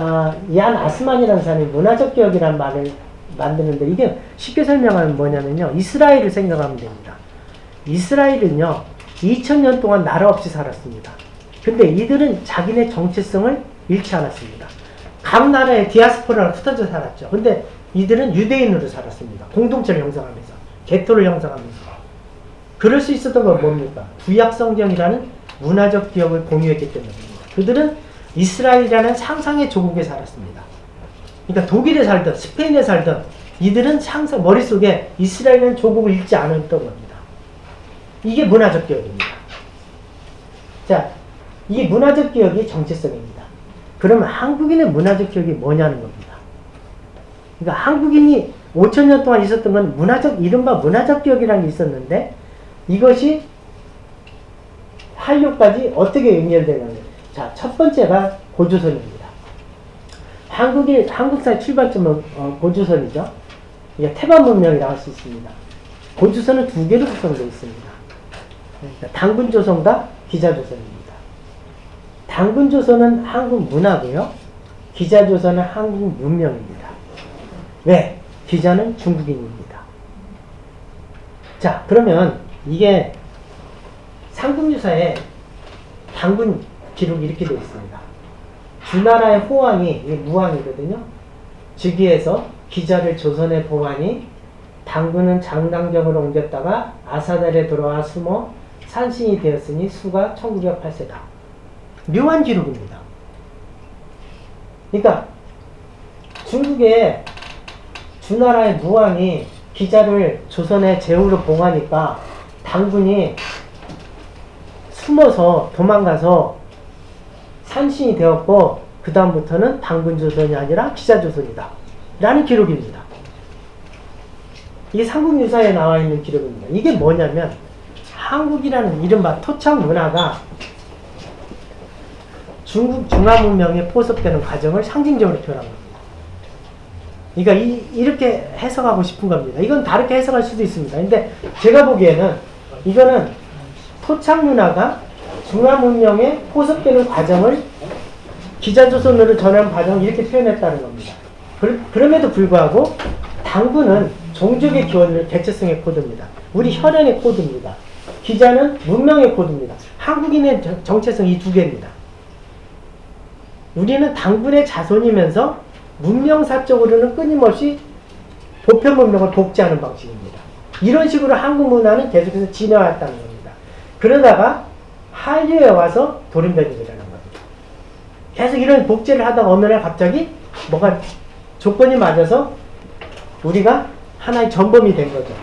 얀 아스만이라는 사람이 문화적 기억이라는 말을 만드는데 이게 쉽게 설명하면 뭐냐면요. 이스라엘을 생각하면 됩니다. 이스라엘은요. 2000년 동안 나라 없이 살았습니다. 근데 이들은 자기네 정체성을 잃지 않았습니다. 각 나라의 디아스포라로 흩어져 살았죠. 근데 이들은 유대인으로 살았습니다. 공동체를 형성하면서, 개토를 형성하면서. 그럴 수 있었던 건 뭡니까? 구약 성경이라는 문화적 기억을 공유했기 때문입니다. 그들은 이스라엘이라는 상상의 조국에 살았습니다. 그러니까 독일에 살든 스페인에 살든 이들은 상상, 머릿속에 이스라엘이라는 조국을 잃지 않았던 겁니다. 이게 문화적 기억입니다. 자, 이 문화적 기억이 정체성입니다. 그러면 한국인의 문화적 기억이 뭐냐는 겁니다. 그러니까 한국인이 5,000년 동안 있었던 건 문화적, 이른바 문화적 기억이라는 게 있었는데 이것이 한류까지 어떻게 연결되냐면 자, 첫 번째가 고조선입니다. 한국사의 출발점은 고조선이죠. 이게 태반 문명이라고 할 수 있습니다. 고조선은 두 개로 구성되어 있습니다. 그러니까 당군조선과 기자조선입니다. 당군조선은 한국 문화고요. 기자조선은 한국 문명입니다. 왜? 기자는 중국인입니다. 자, 그러면 이게 삼국유사에 당군 기록이 이렇게 되어 있습니다. 주나라의 호왕이 무왕이거든요. 즉위해서 기자를 조선에 보관이 당군은 장당경으로 옮겼다가 아사달에 들어와 숨어 산신이 되었으니 수가 1908세다. 묘한 기록입니다. 그러니까 중국의 주나라의 무왕이 기자를 조선의 제후로 봉하니까 당군이 숨어서 도망가서 산신이 되었고 그 다음부터는 당군조선이 아니라 기자조선이다 라는 기록입니다. 이게 삼국유사에 나와 있는 기록입니다. 이게 뭐냐면 한국이라는 이른바 토착 문화가 중국 중화문명에 포섭되는 과정을 상징적으로 표현한 겁니다. 그러니까 이렇게 해석하고 싶은 겁니다. 이건 다르게 해석할 수도 있습니다. 근데 제가 보기에는 이거는 토착 문화가 중화문명에 포섭되는 과정을 기자조선으로 전하는 과정을 이렇게 표현했다는 겁니다. 그럼에도 불구하고 당군은 종족의 기원을 개체성의 코드입니다. 우리 혈연의 코드입니다. 기자는 문명의 코드입니다. 한국인의 정체성 이 두 개입니다. 우리는 당군의 자손이면서 문명사적으로는 끊임없이 보편 문명을 복제하는 방식입니다. 이런 식으로 한국 문화는 계속해서 진화했다는 겁니다. 그러다가 한류에 와서 돌연변이 일어난 겁니다. 계속 이런 복제를 하다가 어느 날 갑자기 뭐가 조건이 맞아서 우리가 하나의 전범이 된 거죠.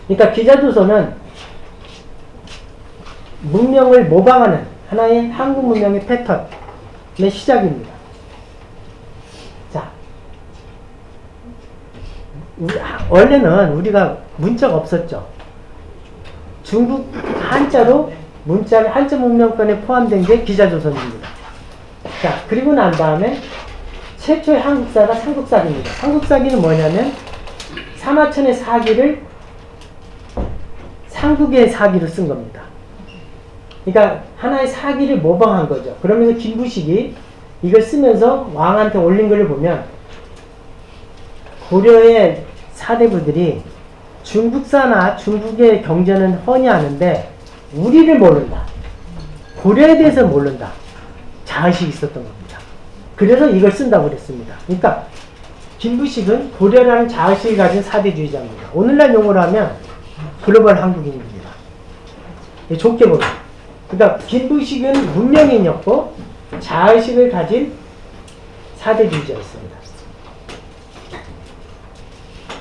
그러니까 기자조선은 문명을 모방하는 하나의 한국 문명의 패턴의 시작입니다. 자, 원래는 우리가 문자가 없었죠. 중국 한자로 문자, 한자 문명권에 포함된 게 기자조선입니다. 자, 그리고 난 다음에 최초의 한국사가 삼국사기입니다. 삼국사기는 뭐냐면 사마천의 사기를 삼국의 사기로 쓴 겁니다. 그러니까 하나의 사기를 모방한 거죠. 그러면서 김부식이 이걸 쓰면서 왕한테 올린 걸 보면 고려의 사대부들이 중국사나 중국의 경제는 훤히 아는데 우리를 모른다. 고려에 대해서 모른다. 자의식이 있었던 겁니다. 그래서 이걸 쓴다고 그랬습니다. 그러니까 김부식은 고려라는 자의식을 가진 사대주의자입니다. 오늘날 용어로 하면 글로벌 한국인입니다. 좋게 보면. 그러니까 김부식은 문명인이었고 자의식을 가진 사대주의자였습니다.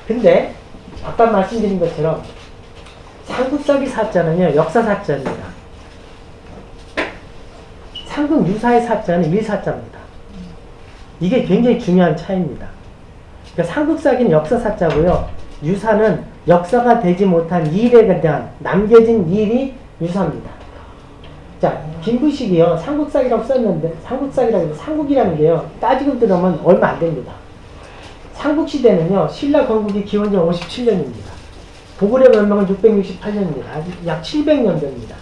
근데 아까 말씀드린 것처럼 삼국사기 사자는요, 역사 사자입니다. 삼국 유사의 사자는 일사자입니다. 이게 굉장히 중요한 차이입니다. 그러니까 삼국사기는 역사 사자고요, 유사는 역사가 되지 못한 일에 대한 남겨진 일이 유사입니다. 자, 김부식이요, 삼국사기라고 썼는데, 삼국사기라고 해서 삼국이라는 게요, 따지고 들으면 얼마 안 됩니다. 삼국시대는요, 신라 건국이 기원전 57년입니다. 고구려 멸망은 668년입니다. 약 700년대입니다.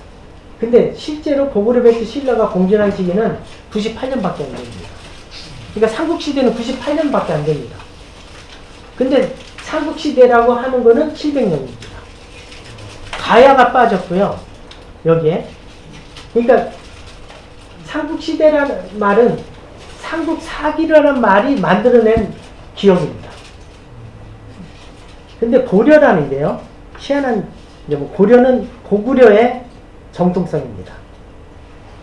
근데 실제로 고구려 백제 신라가 공존한 시기는 98년밖에 안 됩니다. 그러니까 삼국시대는 98년밖에 안 됩니다. 근데 삼국시대라고 하는 거는 700년입니다. 가야가 빠졌고요, 여기에. 그러니까 삼국시대라는 말은 삼국사기라는 말이 만들어낸 기억입니다. 근데 고려라는 게요, 희한한, 고려는 고구려의 정통성입니다.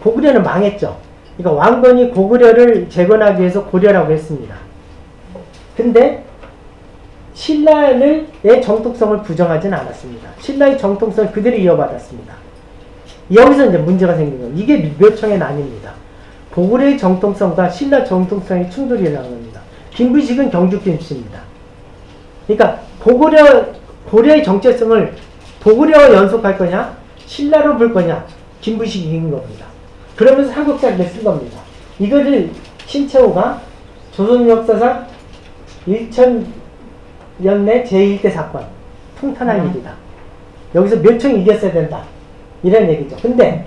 고구려는 망했죠. 그러니까 왕건이 고구려를 재건하기 위해서 고려라고 했습니다. 근데 신라의 정통성을 부정하지는 않았습니다. 신라의 정통성을 그대로 이어받았습니다. 여기서 이제 문제가 생긴 거예요. 이게 묘청의 난입니다. 고구려의 정통성과 신라 정통성의 충돌이 일어난 겁니다. 김부식은 경주 김씨입니다. 그러니까 고려의 정체성을 고구려와 연속할 거냐, 신라로 볼 거냐, 김부식이 이긴 겁니다. 그러면서 삼국사기를 쓴 겁니다. 이거를 신채호가 조선 역사상 1000년 내 제1대 사건, 통탄할 일이다. 여기서 묘청이 이겼어야 된다. 이런 얘기죠. 근데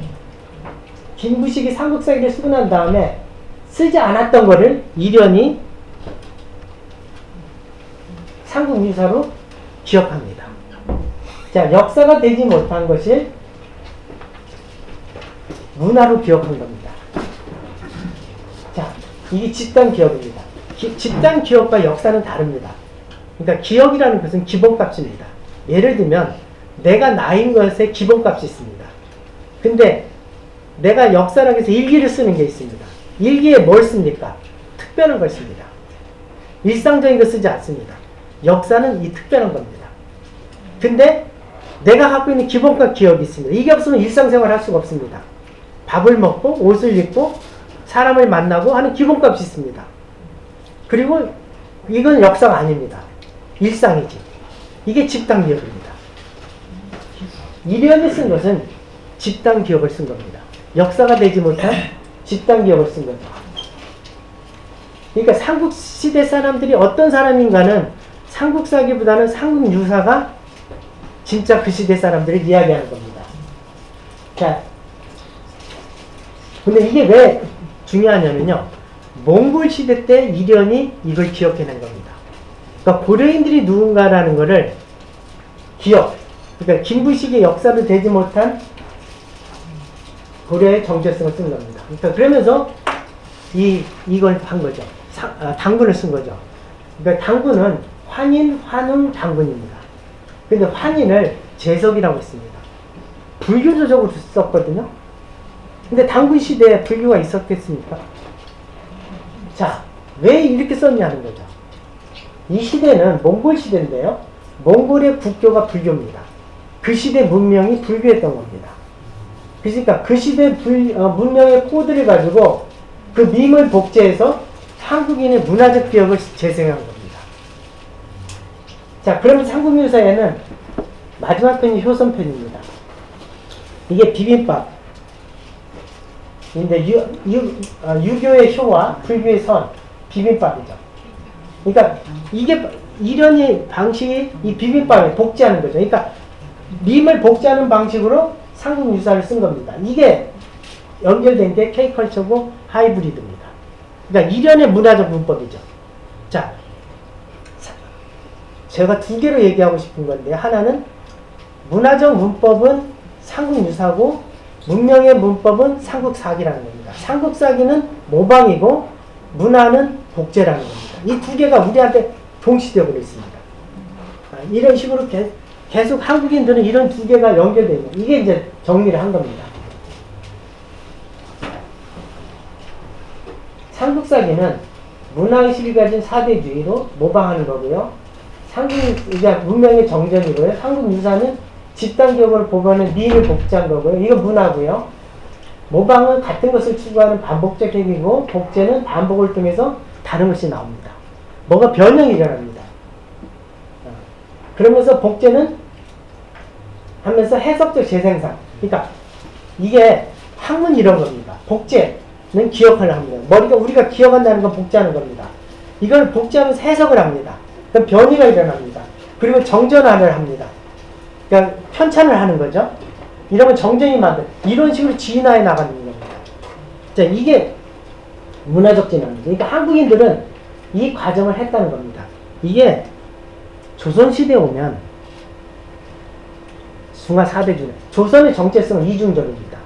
김부식이 삼국사기를 쓰고 난 다음에 쓰지 않았던 거를 일련히 삼국유사로 기억합니다. 자, 역사가 되지 못한 것을 문화로 기억한 겁니다. 자, 이게 집단 기억입니다. 집단 기억과 역사는 다릅니다. 그러니까 기억이라는 것은 기본값입니다. 예를 들면 내가 나인 것에 기본값이 있습니다. 근데 내가 역사라고 해서 일기를 쓰는 게 있습니다. 일기에 뭘 씁니까? 특별한 걸 씁니다. 일상적인 거 쓰지 않습니다. 역사는 이 특별한 겁니다. 근데 내가 갖고 있는 기본값 기억이 있습니다. 이게 없으면 일상생활 할 수가 없습니다. 밥을 먹고 옷을 입고 사람을 만나고 하는 기본값이 있습니다. 그리고 이건 역사가 아닙니다. 일상이지. 이게 집단 기억입니다. 이련에 쓴 것은 집단 기억을 쓴 겁니다. 역사가 되지 못한 집단 기억을 쓴 거죠. 그러니까 삼국시대 사람들이 어떤 사람인가는 삼국사기보다는 삼국유사가 진짜 그 시대 사람들을 이야기하는 겁니다. 자, 근데 이게 왜 중요하냐면요, 몽골 시대 때 이련이 이걸 기억해낸 겁니다. 그러니까 고려인들이 누군가라는 거를 그러니까 김부식의 역사로 되지 못한 고려의 정체성을 쓴 겁니다. 그러니까 그러면서 이걸 한 거죠. 당군을 쓴 거죠. 그러니까 당군은 환인, 환웅, 당군입니다. 근데 환인을 재석이라고 했습니다. 불교적으로 썼거든요. 근데 당군 시대에 불교가 있었겠습니까? 자, 왜 이렇게 썼냐는 거죠. 이 시대는 몽골 시대인데요. 몽골의 국교가 불교입니다. 그 시대 문명이 불교였던 겁니다. 그러니까 그 시대 문명의 코드를 가지고 그 밈을 복제해서 한국인의 문화적 기억을 재생한 겁니다. 자, 그러면 삼국유사에는 마지막 편이 효선편입니다. 이게 비빔밥. 근데 유교의 효와 불교의 선, 비빔밥이죠. 그러니까 이게 이런 방식이 이 비빔밥에 복제하는 거죠. 그러니까 밈을 복제하는 방식으로 삼국유사를 쓴 겁니다. 이게 연결된 게 K컬처고 하이브리드입니다. 그러니까 일련의 문화적 문법이죠. 자, 제가 두 개로 얘기하고 싶은 건데, 하나는 문화적 문법은 삼국유사고 문명의 문법은 삼국사기라는 겁니다. 삼국사기는 모방이고 문화는 복제라는 겁니다. 이 두 개가 우리한테 동시되고 있습니다. 이런 식으로 계속 한국인들은 이런 두 개가 연결되어 있는, 이게 이제 정리를 한 겁니다. 삼국사기는 문화의식을 가진 사대주의로 모방하는 거고요. 문명의 정전이고요. 삼국유사는 집단적으로 보고하는 밈을 복제한 거고요. 이거 문화고요. 모방은 같은 것을 추구하는 반복적 행위고, 복제는 반복을 통해서 다른 것이 나옵니다. 뭐가 변형이 일어납니다. 그러면서 복제는 하면서 해석적 재생산. 그러니까 이게 학문 이런 겁니다. 복제는 기억을 합니다. 우리가 기억한다는 건 복제하는 겁니다. 이걸 복제하면서 해석을 합니다. 그럼 변이가 일어납니다. 그리고 정전화를 합니다. 그러니까 편찬을 하는 거죠. 이러면 정전이 이런 식으로 진화해 나가는 겁니다. 자, 이게 문화적 진화입니다. 그러니까 한국인들은 이 과정을 했다는 겁니다. 이게 조선시대에 오면 중화 4대주는 조선의 정체성은 이중적입니다.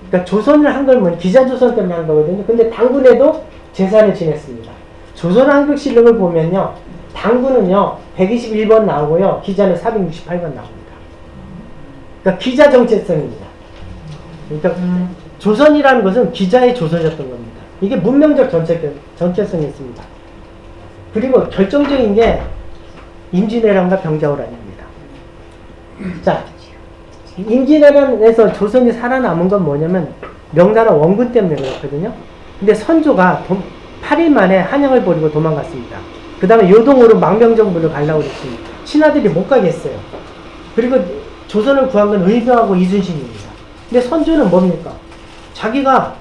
그러니까 조선을 한 걸 기자조선 때문에 한 거거든요. 근데 당군에도 제사를 지냈습니다. 조선한국실록을 보면요, 당군은요 121번 나오고요, 기자는 468번 나옵니다. 그러니까 기자 정체성입니다. 그러니까 조선이라는 것은 기자의 조선이었던 겁니다. 이게 문명적 정체성이 있습니다. 그리고 결정적인 게 임진왜란과 병자호란입니다. 자, 임진왜란에서 조선이 살아남은 건 뭐냐면 명나라 원군 때문에 그렇거든요. 근데 선조가 8일 만에 한양을 버리고 도망갔습니다. 그 다음에 요동으로 망명정부를 가려고 했습니다. 신하들이 못 가겠어요. 그리고 조선을 구한 건 의병하고 이순신입니다. 근데 선조는 뭡니까? 자기가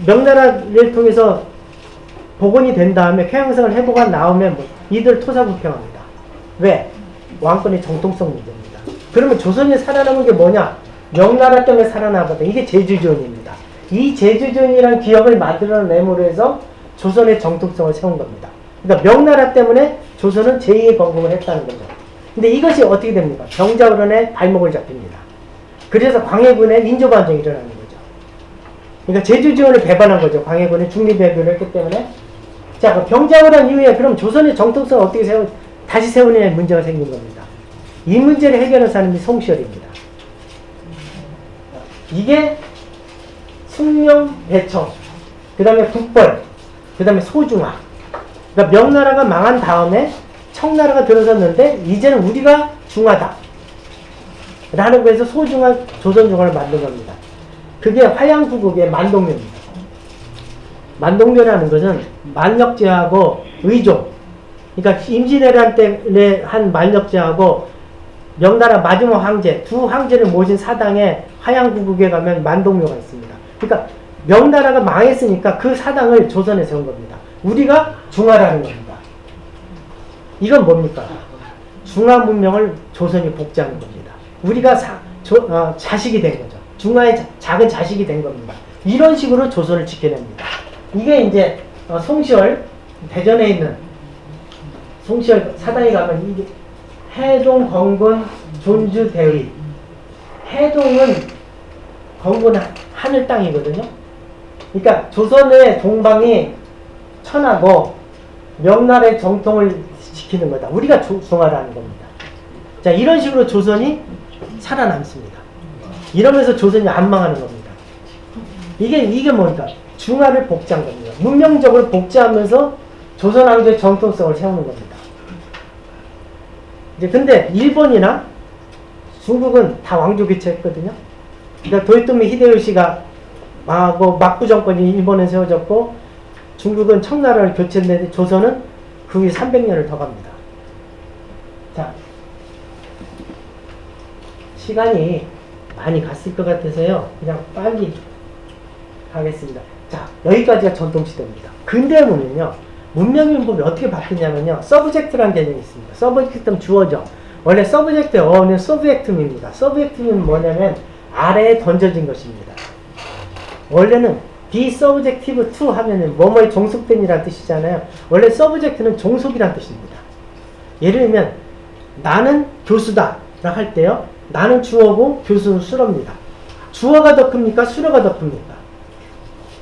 명나라를 통해서 복원이 된 다음에 쾌양성을 회복한 다음에 이들 토사구팽합니다. 왜? 왕권의 정통성 문제입니다. 그러면 조선이 살아남은 게 뭐냐? 명나라 때문에 살아남았다. 이게 제주지원입니다. 이 제주지원이라는 기억을 만들어내므로 해서 조선의 정통성을 세운 겁니다. 그러니까 명나라 때문에 조선은 제2의 건국을 했다는 거죠. 근데 이것이 어떻게 됩니까? 병자호란에 발목을 잡힙니다. 그래서 광해군의 인조반정이 일어나는 거죠. 그러니까 제주지원을 배반한 거죠. 광해군이 중립외교를 했기 때문에. 자, 그 병자호란 이후에 그럼 조선의 정통성을 어떻게 다시 세우느냐의 문제가 생긴 겁니다. 이 문제를 해결한 사람이 송시열입니다. 이게 승령, 배청, 그 다음에 국벌, 그 다음에 소중화. 그러니까 명나라가 망한 다음에 청나라가 들어섰는데 이제는 우리가 중하다 라는 거에서 소중화, 조선중화를 만든 겁니다. 그게 화양구국의 만동묘입니다. 만동묘라는 것은 만력제하고 의종, 그러니까 임진왜란 때 한 만력제하고 명나라 마지막 황제, 두 황제를 모신 사당에 화양구국에 가면 만동묘가 있습니다. 그러니까 명나라가 망했으니까 그 사당을 조선에 세운 겁니다. 우리가 중화라는 겁니다. 이건 뭡니까? 중화 문명을 조선이 복제하는 겁니다. 우리가 자식이 된 거죠. 중화의 작은 자식이 된 겁니다. 이런 식으로 조선을 지켜냅니다. 이게 이제 송시열, 대전에 있는 송시열 사당에 가면 이게 해동, 건군, 존주, 대의. 해동은 건군 하늘 땅이거든요. 그러니까 조선의 동방이 천하고 명나라의 정통을 지키는 거다. 우리가 중화라는 겁니다. 자, 이런 식으로 조선이 살아남습니다. 이러면서 조선이 안 망하는 겁니다. 이게 뭡니까? 중화를 복제한 겁니다. 문명적으로 복제하면서 조선 왕조의 정통성을 세우는 겁니다. 이제 근데 일본이나 중국은 다 왕조 교체했거든요. 그러니까 도요토미 히데요시가 망하고 막부 정권이 일본에 세워졌고 중국은 청나라를 교체했는데 조선은 그 후에 300년을 더 갑니다. 자, 시간이 많이 갔을 것 같아서요. 그냥 빨리 가겠습니다. 자, 여기까지가 전통시대입니다. 근대에 보면요. 문명인법이 어떻게 바뀌냐면요. 서브젝트라는 개념이 있습니다. 서브젝트는 주어죠. 원래 서브젝트의 어원은 서브젝트입니다. 서브젝트는 뭐냐면 아래에 던져진 것입니다. 원래는 be subjective to 하면은 뭐뭐에 종속된이라는 뜻이잖아요. 원래 서브젝트는 종속이라는 뜻입니다. 예를 들면 나는 교수다 라고 할 때요. 나는 주어고 교수는 수로입니다. 주어가 더 큽니까? 수로가 더 큽니까?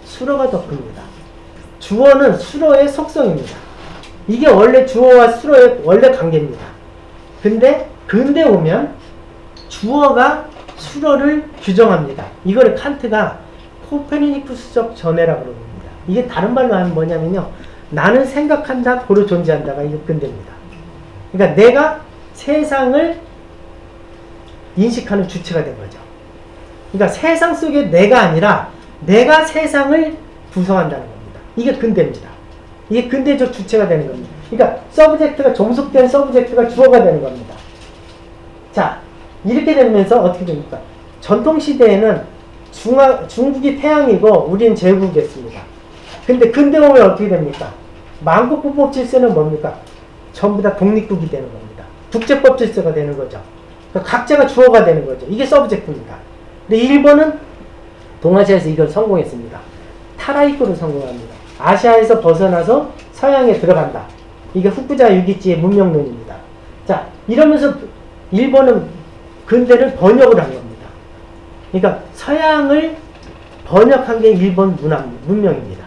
수로가 더 큽니다. 주어는 수로의 속성입니다. 이게 원래 주어와 수로의 원래 관계입니다. 근데 근대 오면 주어가 수로를 규정합니다. 이거를 칸트가 코페르니쿠스적 전해라고 그럽니다. 이게 다른 말로 하면 뭐냐면요. 나는 생각한다, 고로 존재한다가 이게 근대입니다. 그러니까 내가 세상을 인식하는 주체가 된 거죠. 그러니까 세상 속에 내가 아니라 내가 세상을 구성한다는 겁니다. 이게 근대입니다. 이게 근대적 주체가 되는 겁니다. 그러니까 서브젝트가 종속된 서브젝트가 주어가 되는 겁니다. 자, 이렇게 되면서 어떻게 됩니까? 전통시대에는 중국이 태양이고 우리는 제국이었습니다. 근데 근대 오면 어떻게 됩니까? 만국불법 질서는 뭡니까? 전부 다 독립국이 되는 겁니다. 국제법 질서가 되는 거죠. 그러니까 각자가 주어가 되는 거죠. 이게 서브젝트입니다. 근데 일본은 동아시아에서 이걸 성공했습니다. 타라이코로 성공합니다. 아시아에서 벗어나서 서양에 들어간다. 이게 후쿠자 유기치의 문명론입니다. 자, 이러면서 일본은 근대를 번역을 한 겁니다. 그러니까 서양을 번역한 게 일본 문명입니다.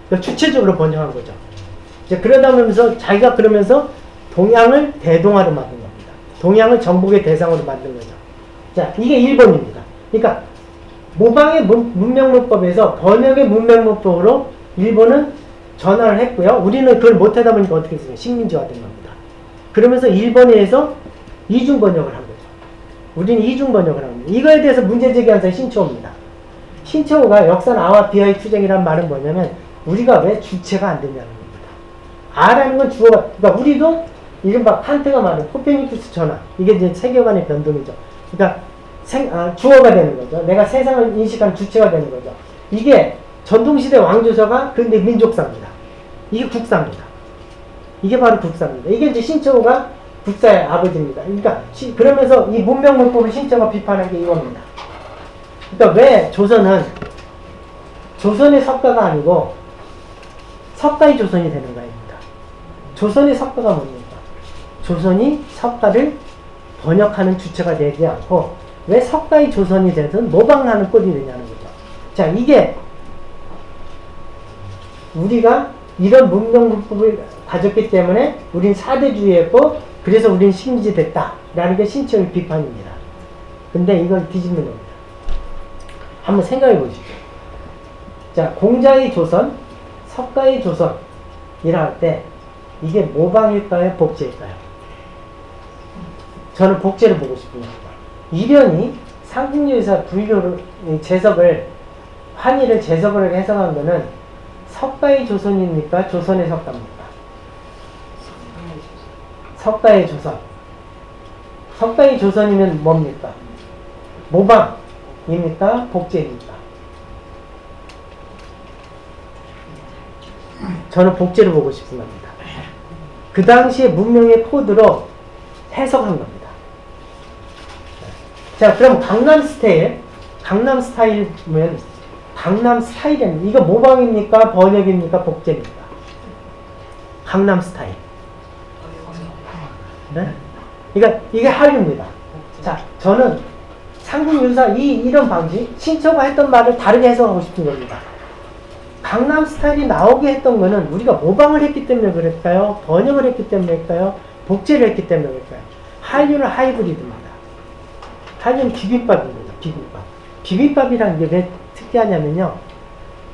그러니까 주체적으로 번역한 거죠. 이제 그러다 보면서 자기가 그러면서 동양을 대동아로 만든 겁니다. 동양을 정복의 대상으로 만든 거죠. 자, 이게 일본입니다. 그러니까 모방의 문명문법에서 번역의 문명문법으로 일본은 전환을 했고요. 우리는 그걸 못하다 보니까 어떻게 했어요? 식민지화 된 겁니다. 그러면서 일본에서 이중 번역을 한 거죠. 우리는 이중 번역을 합니다. 이거에 대해서 문제 제기한 사람이 신초호입니다. 신초호가 역사는 아와 비어의 투쟁이란 말은 뭐냐면 우리가 왜 주체가 안 되냐는 겁니다. 아라는 건 주어가, 그러니까 우리도 이른바 칸트가 말하는 코페르니쿠스 전환, 이게 이제 세계관의 변동이죠. 그러니까 주어가 되는 거죠. 내가 세상을 인식하는 주체가 되는 거죠. 이게 전통시대 왕조서가 근데 민족사입니다. 이게 국사입니다. 이게 바로 국사입니다. 이게 이제 신초호가 국사의 아버지입니다. 그러니까 그러면서 이 문명문법을 신초호가 비판한 게 이겁니다. 그러니까 왜 조선은 조선의 석가가 아니고 석가의 조선이 되는 거입니다. 조선의 석가가 뭡니까? 조선이 석가를 번역하는 주체가 되지 않고 왜 석가의 조선이 되든 모방하는 꼴이 되냐는 거죠. 자, 이게 우리가 이런 문명문법을 가졌기 때문에 우린 사대주의였고 그래서 우린 식민지 됐다라는 게 신초의 비판입니다. 근데 이걸 뒤집는 겁니다. 한번 생각해 보십시오. 자, 공자의 조선, 석가의 조선이라 할 때 이게 모방일까요? 복제일까요? 저는 복제를 보고 싶습니다. 이련이 상국유에서 불교를 재석을 환희를 재석을 해석한 거는 석가의 조선입니까? 조선의 석가입니까? 석가의 조선. 석가의 조선이면 뭡니까? 모방입니까? 복제입니까? 저는 복제를 보고 싶은 겁니다. 그 당시에 문명의 코드로 해석한 겁니다. 자, 그럼 강남 스타일이면 강남 스타일은 이거 모방입니까? 번역입니까? 복제입니까? 강남 스타일. 네? 그러니까 이게 한류입니다. 자, 저는 상국유사 이런 방식, 신초가 했던 말을 다르게 해석하고 싶은 겁니다. 강남 스타일이 나오게 했던 거는 우리가 모방을 했기 때문에 그랬을까요? 번역을 했기 때문에 그럴까요? 복제를 했기 때문에 그럴까요? 한류는 하이브리드입니다. 한류는 비빔밥입니다. 비빔밥. 비빔밥이란 게 왜 특이하냐면요.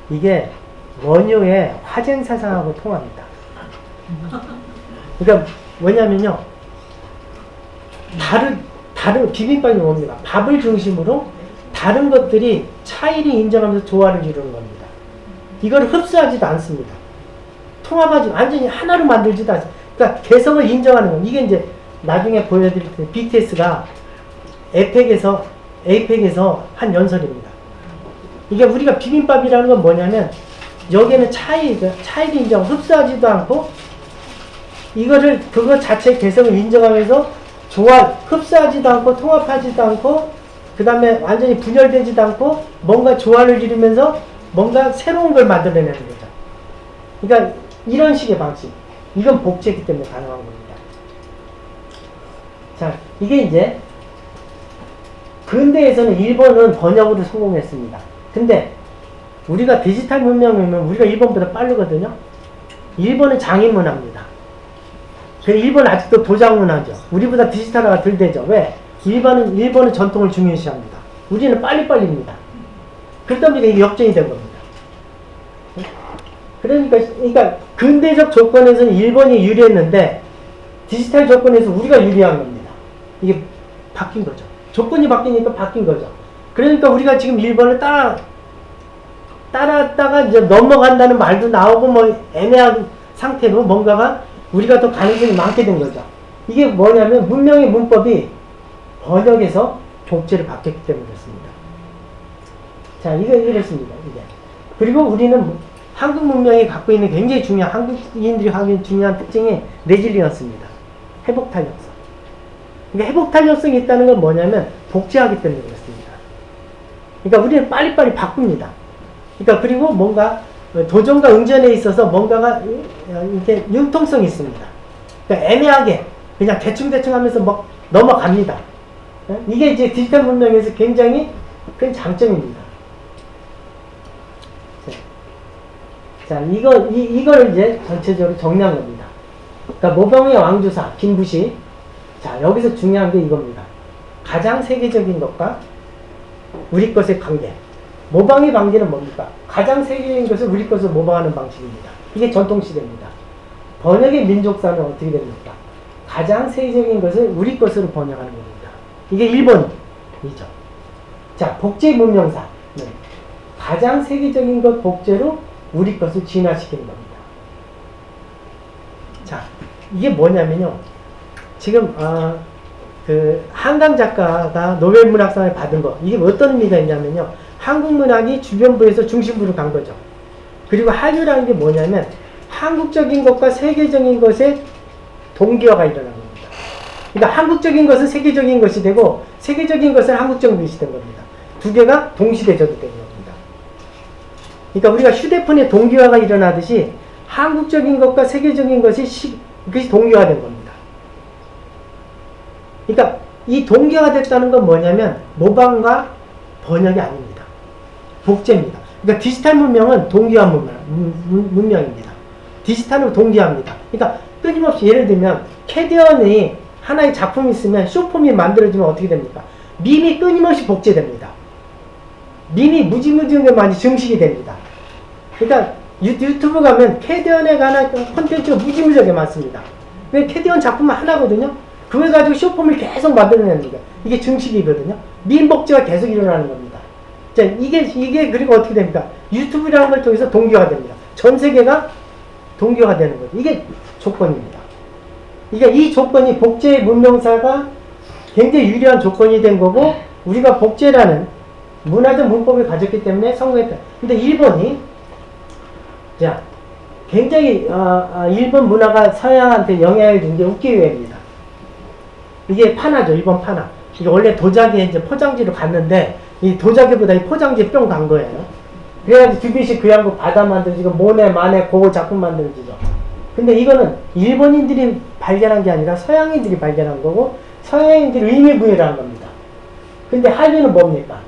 이게 원효의 화쟁사상하고 통합니다. 그러니까 뭐냐면요, 다른 비빔밥이 뭡니까? 밥을 중심으로 다른 것들이 차이를 인정하면서 조화를 이루는 겁니다. 이걸 흡수하지도 않습니다. 통합하지, 완전히 하나로 만들지도 않습니다. 그러니까 개성을 인정하는 건, 이게 이제 나중에 보여드릴 때 BTS가 에이펙에서 한 연설입니다. 이게 우리가 비빔밥이라는 건 뭐냐면, 여기에는 차이를 인정, 흡수하지도 않고, 그거 자체의 개성을 인정하면서 흡수하지도 않고, 통합하지도 않고, 그 다음에 완전히 분열되지도 않고, 뭔가 조화를 이루면서 뭔가 새로운 걸 만들어내는 거죠. 그러니까 이런 식의 방식. 이건 복제이기 때문에 가능한 겁니다. 자, 이게 이제 근대에서는 일본은 번역으로 성공했습니다. 근데 우리가 디지털 문명이면 우리가 일본보다 빠르거든요. 일본은 장인문화입니다. 일본은 아직도 도장문화죠. 우리보다 디지털화가 덜 되죠. 왜? 일본은 전통을 중요시합니다. 우리는 빨리빨리입니다. 그러다 보니까 이게 역전이 된 겁니다. 그러니까 근대적 조건에서는 일본이 유리했는데 디지털 조건에서 우리가 유리한 겁니다. 이게 바뀐 거죠. 조건이 바뀌니까 바뀐 거죠. 그러니까 우리가 지금 일본을 따라다가 이제 넘어간다는 말도 나오고 뭐 애매한 상태로 뭔가가 우리가 더 가능성이 많게 된 거죠. 이게 뭐냐면 문명의 문법이 번역에서 복제를 바뀌었기 때문에 그렇습니다. 자, 이렇습니다. 이게. 그리고 우리는 한국 문명이 갖고 있는 굉장히 중요한, 한국인들이 갖고 있는 중요한 특징이 레질리언스입니다. 회복 탄력성. 그러니까 회복 탄력성이 있다는 건 뭐냐면 복제하기 때문에 그렇습니다. 그러니까 우리는 빨리빨리 바꿉니다. 그러니까 그리고 뭔가 도전과 응전에 있어서 뭔가가 이렇게 융통성이 있습니다. 그러니까 애매하게 그냥 대충대충 하면서 막 넘어갑니다. 이게 이제 디지털 문명에서 굉장히 큰 장점입니다. 자, 이걸 이제 전체적으로 정리한 겁니다. 그러니까 모방의 왕조사, 김부시. 자, 여기서 중요한 게 이겁니다. 가장 세계적인 것과 우리 것의 관계. 모방의 관계는 뭡니까? 가장 세계적인 것을 우리 것을 모방하는 방식입니다. 이게 전통시대입니다. 번역의 민족사는 어떻게 됩니까? 가장 세계적인 것을 우리 것으로 번역하는 겁니다. 이게 일본이죠. 자, 복제 문명사. 네. 가장 세계적인 것 복제로 우리 것을 진화시키는 겁니다. 자, 이게 뭐냐면요. 지금, 한강 작가가 노벨 문학상을 받은 거, 이게 어떤 의미가 있냐면요. 한국 문학이 주변부에서 중심부로 간 거죠. 그리고 한류라는 게 뭐냐면, 한국적인 것과 세계적인 것의 동기화가 일어난 겁니다. 그러니까 한국적인 것은 세계적인 것이 되고, 세계적인 것은 한국적인 것이 된 겁니다. 두 개가 동시대적이 된 겁니다. 그러니까 우리가 휴대폰에 동기화가 일어나듯이 한국적인 것과 세계적인 것이 그것이 동기화된 겁니다. 그러니까 이 동기화가 됐다는 건 뭐냐면 모방과 번역이 아닙니다. 복제입니다. 그러니까 디지털 문명은 동기화 문명입니다. 디지털로 동기화합니다. 그러니까 끊임없이 예를 들면 캐디언이 하나의 작품이 있으면 쇼폼이 만들어지면 어떻게 됩니까? 밈이 끊임없이 복제됩니다. 밈이 무지무지하게 많이 증식이 됩니다. 그러니까 유튜브 가면 캐디언에 관한 콘텐츠가 무지무지하게 많습니다. 캐디언 작품은 하나거든요. 그걸 가지고 쇼폼을 계속 만들어내는 거예요. 이게 증식이거든요. 밈 복제가 계속 일어나는 겁니다. 자, 이게 그리고 어떻게 됩니까? 유튜브라는 걸 통해서 동기화가 됩니다. 전 세계가 동기화가 되는 거죠. 이게 조건입니다. 그러니까 이 조건이 복제 문명사가 굉장히 유리한 조건이 된 거고, 우리가 복제라는 문화적 문법을 가졌기 때문에 성공했다. 근데 일본이, 자, 굉장히, 일본 문화가 서양한테 영향을 준 게 우키요에입니다. 이게 파나죠, 일본 파나. 이게 원래 도자기에 이제 포장지로 갔는데, 이 도자기보다 이 포장지에 뿅 간 거예요. 그래가지고 듀빗이 그 양국 바다 만들어지고, 모네, 마네, 고고 작품 만들어지죠. 근데 이거는 일본인들이 발견한 게 아니라 서양인들이 발견한 거고, 서양인들이 의미 부여를 한 겁니다. 근데 한류는 뭡니까?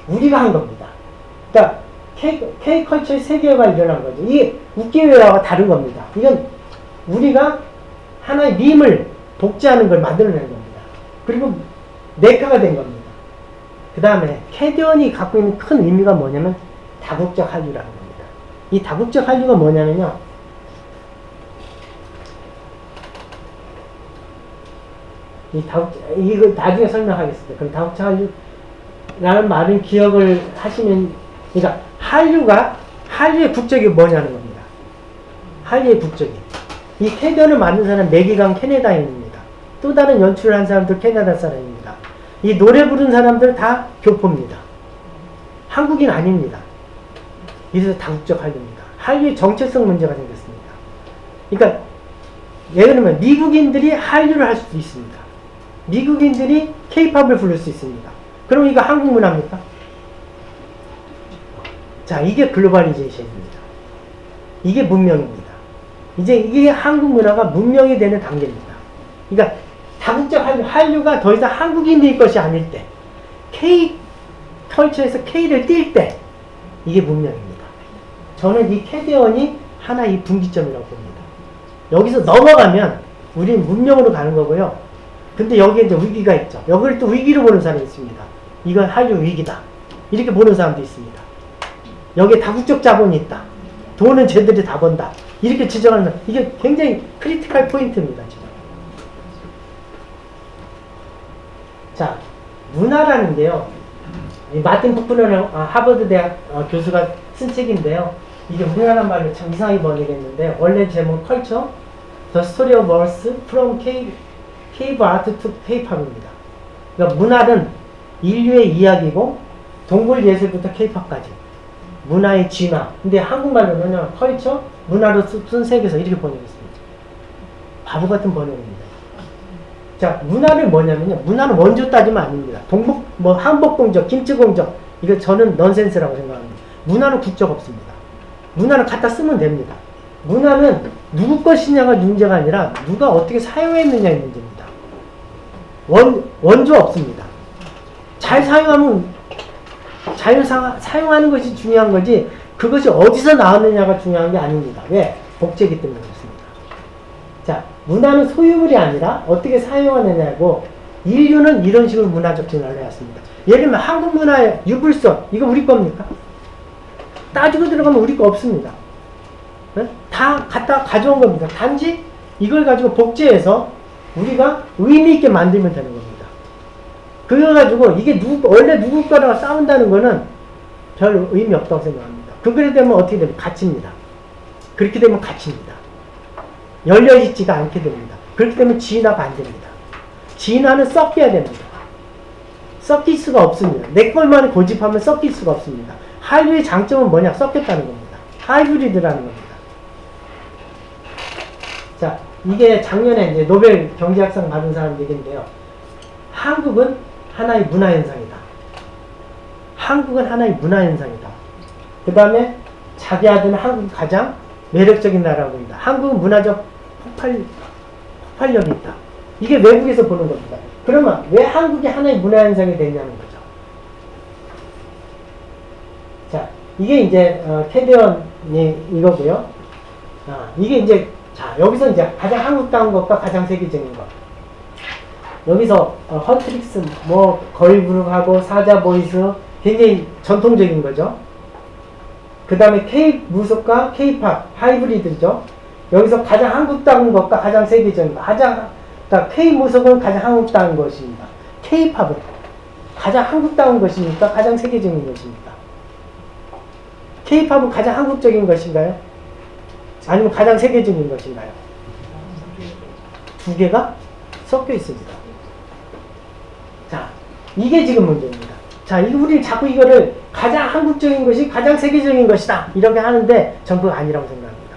우리가 한 겁니다. 그러니까 K컬처의 세계화가 일어난 거죠. 이게 우키요에와 다른 겁니다. 이건 우리가 하나의 밈을 복제하는 걸 만들어내는 겁니다. 그리고 네카가 된 겁니다. 그 다음에 캐디언이 갖고 있는 큰 의미가 뭐냐면 다국적 한류라는 겁니다. 이 다국적 한류가 뭐냐면요. 이거 나중에 설명하겠습니다. 그럼 다국적 한류라는 말은 기억을 하시면, 그러니까 한류의 국적이 뭐냐는 겁니다. 한류의 국적이. 이 캐디언을 만든 사람은 매기강 캐나다인입니다. 또 다른 연출을 한 사람들 캐나다 사람입니다. 이 노래 부른 사람들 다 교포입니다. 한국인 아닙니다. 이래서 다국적 한류입니다. 한류의 정체성 문제가 생겼습니다. 그러니까 예를 들면 미국인들이 한류를 할 수도 있습니다. 미국인들이 케이팝을 부를 수 있습니다. 그럼 이거 한국 문화입니까? 자, 이게 글로벌리제이션입니다. 이게 문명입니다. 이제 이게 한국 문화가 문명이 되는 단계입니다. 그러니까 다국적 한류가 더 이상 한국인일 것이 아닐 때, K 컬처에서 K를 띌 때, 이게 문명입니다. 저는 이 캐디언이 하나의 분기점이라고 봅니다. 여기서 넘어가면 우리는 문명으로 가는 거고요. 근데 여기에 이제 위기가 있죠. 여기를 또 위기로 보는 사람이 있습니다. 이건 한류 위기다. 이렇게 보는 사람도 있습니다. 여기에 다국적 자본이 있다. 돈은 쟤들이 다 번다. 이렇게 지적하는, 이게 굉장히 크리티컬 포인트입니다, 지금. 자, 문화라는 게요. 이 마틴 부크너는 하버드 대학 교수가 쓴 책인데요. 이게 문화란 말을 참 이상하게 번역했는데, 원래 제목 컬처, The Story of Earth from Cave Art to K-pop입니다. 그러니까 문화는 인류의 이야기고, 동굴 예술부터 K-pop까지. 문화의 진화. 근데 한국말로는 컬처, 문화로 쓴 책에서 이렇게 번역했습니다. 바보 같은 번역입니다. 자, 문화는 뭐냐면요. 문화는 원조 따지면 아닙니다. 한복공적, 김치공적. 이거 저는 넌센스라고 생각합니다. 문화는 국적 없습니다. 문화는 갖다 쓰면 됩니다. 문화는 누구 것이냐가 문제가 아니라 누가 어떻게 사용했느냐의 문제입니다. 원조 없습니다. 잘 사용하면 사용하는 것이 중요한 거지, 그것이 어디서 나왔느냐가 중요한 게 아닙니다. 왜? 복제기 때문에 그렇습니다. 자, 문화는 소유물이 아니라 어떻게 사용하느냐고, 인류는 이런 식으로 문화적 진화를 해왔습니다. 예를 들면 한국 문화의 유불선, 이거 우리 겁니까? 따지고 들어가면 우리 거 없습니다. 네? 다 갖다 가져온 겁니다. 단지 이걸 가지고 복제해서 우리가 의미 있게 만들면 되는 겁니다. 그거 가지고 이게 원래 누구 거랑 싸운다는 거는 별 의미 없다고 생각합니다. 그렇게 되면 어떻게 됩니까? 갇힙니다. 그렇게 되면 갇힙니다. 열려있지가 않게 됩니다. 그렇게 되면 진화가 안 됩니다. 진화는 섞여야 됩니다. 섞일 수가 없습니다. 내 것만 고집하면 섞일 수가 없습니다. 한류의 장점은 뭐냐? 섞였다는 겁니다. 하이브리드라는 겁니다. 자, 이게 작년에 이제 노벨 경제학상 받은 사람 얘기인데요. 한국은 하나의 문화현상이다. 한국은 하나의 문화현상이다. 그 다음에 자기 아들은 한국이 가장 매력적인 나라라고 봅니다. 한국은 문화적 폭발력이 있다. 이게 외국에서 보는 겁니다. 그러면 왜 한국이 하나의 문화현상이 되냐는 거죠. 자, 이게 이제 캐디언이 이거고요. 이게 이제, 자, 여기서 이제 가장 한국다운 것과 가장 세계적인 것. 여기서 헌트릭스, 걸그룹하고 사자보이스, 굉장히 전통적인 거죠. 그 다음에 K-무속과 K-팝, 하이브리드죠. 여기서 가장 한국다운 것과 가장 세계적인 것. 그러니까 K-무속은 가장 한국다운 것입니다. K-팝은 가장 한국다운 것입니까? 가장 세계적인 것입니까? K-팝은 가장 한국적인 것인가요? 아니면 가장 세계적인 것인가요? 두 개가 섞여 있습니다. 자, 이게 지금 문제입니다. 자, 우리 자꾸 이거를 가장 한국적인 것이 가장 세계적인 것이다, 이렇게 하는데 전 그거 아니라고 생각합니다.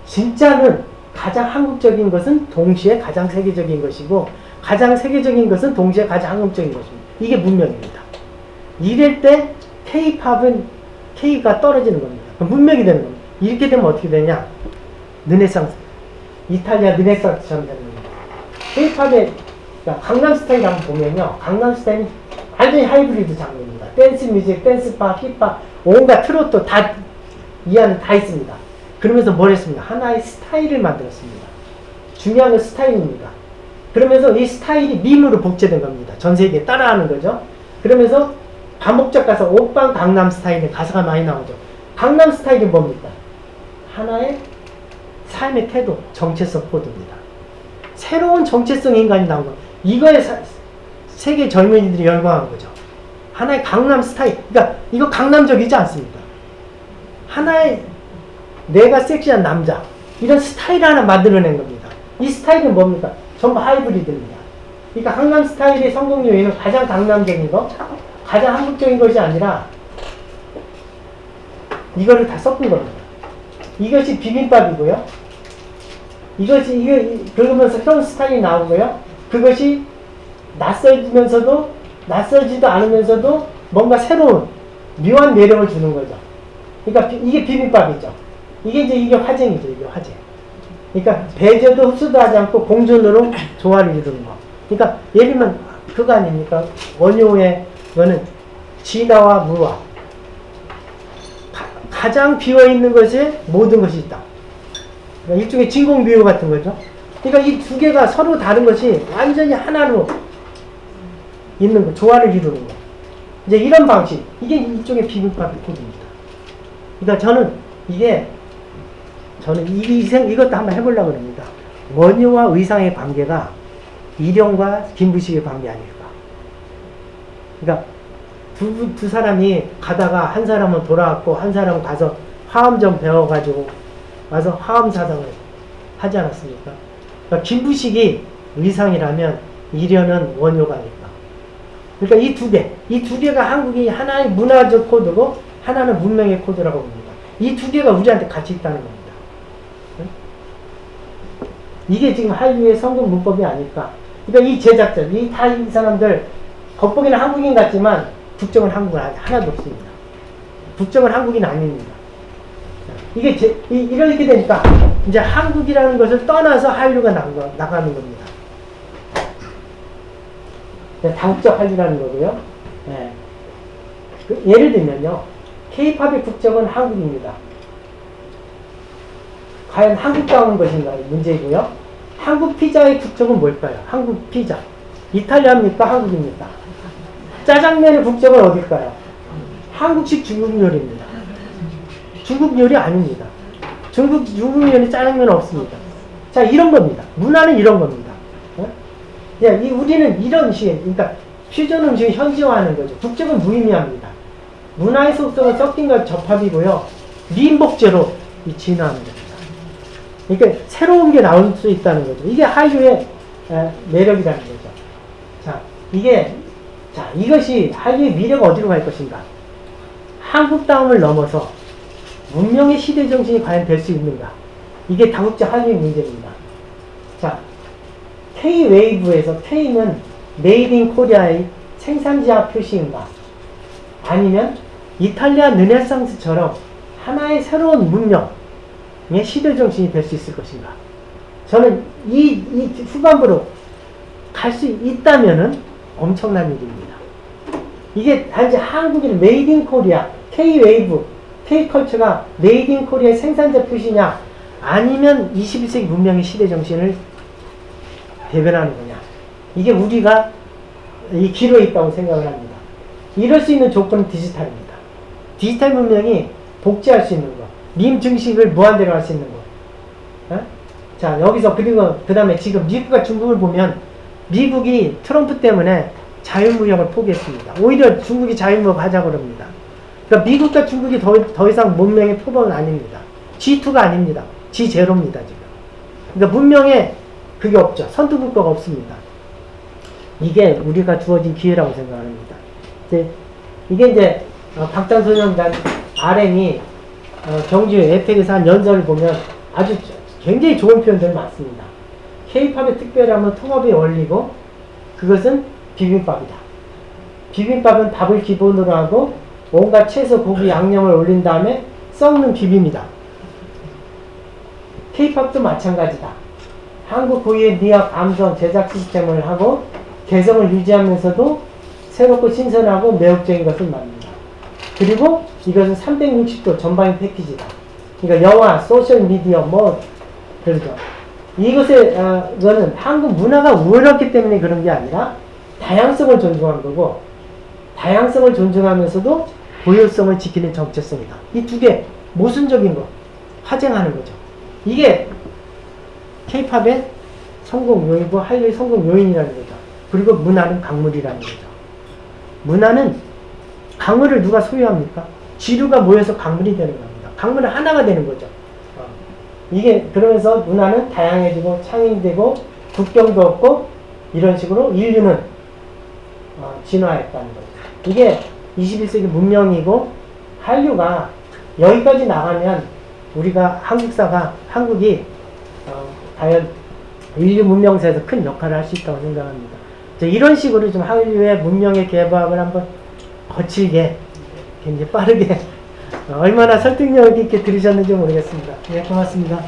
진짜는 가장 한국적인 것은 동시에 가장 세계적인 것이고, 가장 세계적인 것은 동시에 가장 한국적인 것입니다. 이게 문명입니다. 이럴 때 K-팝은 K가 떨어지는 겁니다. 문명이 되는 겁니다. 이렇게 되면 어떻게 되냐? 르네상스, 이탈리아 르네상스처럼 되는 겁니다. K-팝의 강남스타일 한번 보면요, 강남스타일은 완전히 하이브리드 장르입니다. 댄스 뮤직, 댄스팝, 힙합, 온갖 트로트 다 이 안에 다 있습니다. 그러면서 뭘 했습니까? 하나의 스타일을 만들었습니다. 중요한 건 스타일입니다. 그러면서 이 스타일이 밈으로 복제된 겁니다. 전 세계에 따라하는 거죠. 그러면서 반복적 가사, 오빤 강남 스타일의 가사가 많이 나오죠. 강남 스타일이 뭡니까? 하나의 삶의 태도, 정체성 코드입니다. 새로운 정체성 인간이 나온 거. 이거에 세계 젊은이들이 열광한 거죠. 하나의 강남 스타일. 그러니까 이거 강남적이지 않습니다. 하나의 내가 섹시한 남자. 이런 스타일 하나 만들어낸 겁니다. 이 스타일은 뭡니까? 전부 하이브리드입니다. 그러니까 강남 스타일의 성공 요인은 가장 강남적인 거, 가장 한국적인 것이 아니라 이거를 다 섞은 겁니다. 이것이 비빔밥이고요. 그러면서 현 스타일이 나오고요. 그것이 낯설지도 않으면서도 뭔가 새로운 묘한 매력을 주는 거죠. 그러니까 이게 비빔밥이죠. 이게 화쟁이죠. 이게 화쟁. 그러니까 배제도 흡수도 하지 않고 공존으로 조화를 이루는 거. 그러니까 예를 들면 그거 아닙니까? 원효의 거는 진화와 무화. 가장 비어있는 것에 모든 것이 있다. 그러니까 일종의 진공비유 같은 거죠. 그러니까 이 두 개가 서로 다른 것이 완전히 하나로 있는 거, 조화를 이루는 거. 이제 이런 방식, 이게 일종의 비빔밥 코드입니다. 그러니까 저는 이것도 한번 해보려고 합니다. 원효와 의상의 관계가 일용과 김부식의 관계 아닐까. 그러니까 두 사람이 가다가 한 사람은 돌아왔고 한 사람은 가서 화엄 좀 배워가지고 와서 화엄 사상을 하지 않았습니까? 그러니까 김부식이 의상이라면 일연은 원효가 아닐까. 그러니까 이 두 개가 한국이 하나의 문화적 코드고 하나는 문명의 코드라고 봅니다. 이 두 개가 우리한테 같이 있다는 겁니다. 이게 지금 한류의 성공 문법이 아닐까. 그러니까 이 제작자, 이 사람들 겉보기는 한국인 같지만 국적은 한국은 하나도 없습니다. 국적은 한국인 아닙니다. 이게 이렇게 되니까 이제 한국이라는 것을 떠나서 한류가 나가는 겁니다. 다국적 한류라는 거고요. 네. 예를 들면요. K-팝의 국적은 한국입니다. 과연 한국다운 것인가 문제이고요. 한국 피자의 국적은 뭘까요? 한국 피자. 이탈리아입니까? 한국입니까? 짜장면의 국적은 어딜까요? 한국식 중국 요리입니다. 중국 요리 아닙니다. 중국 요리 짜장면은 없습니다. 자, 이런 겁니다. 문화는 이런 겁니다. 우리는 이런 식의, 그러니까 퓨전 음식을 현지화하는 거죠. 국적은 무의미합니다. 문화의 속성은 섞인과 접합이고요. 민복제로 진화하는 겁니다. 그러니까 새로운 게 나올 수 있다는 거죠. 이게 한류의 매력이라는 거죠. 이것이 한류의 미래가 어디로 갈 것인가? 한국다움을 넘어서 문명의 시대 정신이 과연 될 수 있는가? 이게 다국적 한류의 문제입니다. 자, K-웨이브에서 K는 메이드 인 코리아의 생산지화 표시인가? 아니면 이탈리아 르네상스처럼 하나의 새로운 문명의 시대 정신이 될 수 있을 것인가? 저는 이 후반부로 갈 수 있다면은 엄청난 일입니다. 이게 단지 한국인 메이드 인 코리아, K-웨이브, K-컬처가 메이드 인 코리아의 생산자 표시냐? 아니면 21세기 문명의 시대 정신을 대변하는 거냐? 이게 우리가 이 기로에 있다고 생각을 합니다. 이럴 수 있는 조건은 디지털입니다. 디지털 문명이 복제할 수 있는 거, 밈 증식을 무한대로 할 수 있는 거. 자, 여기서 그리고 그 다음에 지금 미국과 중국을 보면 미국이 트럼프 때문에 자유무역을 포기했습니다. 오히려 중국이 자유무역 하자고 그럽니다. 그러니까 미국과 중국이 더 이상 문명의 표본은 아닙니다. G2가 아닙니다. G0입니다, 지금. 그러니까 문명에 그게 없죠. 선두국가가 없습니다. 이게 우리가 주어진 기회라고 생각합니다. 이게 박장소년단 RM이 경주 에펙에서 한 연설을 보면 아주 굉장히 좋은 표현들이 많습니다. K-팝의 특별함은 통합의 원리고 그것은 비빔밥이다. 비빔밥은 밥을 기본으로 하고 온갖 채소, 고기, 양념을 올린 다음에 썩는 비빔이다. K-팝도 마찬가지다. 한국 고유의 미학, 감성, 제작 시스템을 하고 개성을 유지하면서도 새롭고 신선하고 매혹적인 것을 만든다. 그리고 이것은 360도 전방위 패키지다. 그러니까 영화, 소셜미디어, 그러죠. 이거는 한국 문화가 우월했기 때문에 그런 게 아니라 다양성을 존중한 거고, 다양성을 존중하면서도 고유성을 지키는 정체성이다. 이 두 개 모순적인 거 화쟁하는 거죠. 이게 K-팝의 성공 요인이고 한류의 성공 요인이라는 거죠. 그리고 문화는 강물이라는 거죠. 문화는 강물을 누가 소유합니까? 지류가 모여서 강물이 되는 겁니다. 강물은 하나가 되는 거죠. 이게 그러면서 문화는 다양해지고 창의되고 국경도 없고 이런 식으로 인류는 진화했다는 거죠. 이게 21세기 문명이고 한류가 여기까지 나가면 우리가 한국이 과연 인류 문명사에서 큰 역할을 할 수 있다고 생각합니다. 이런 식으로 좀 한류의 문명의 개방을 한번 거칠게 굉장히 빠르게 얼마나 설득력 있게 들으셨는지 모르겠습니다. 네, 고맙습니다.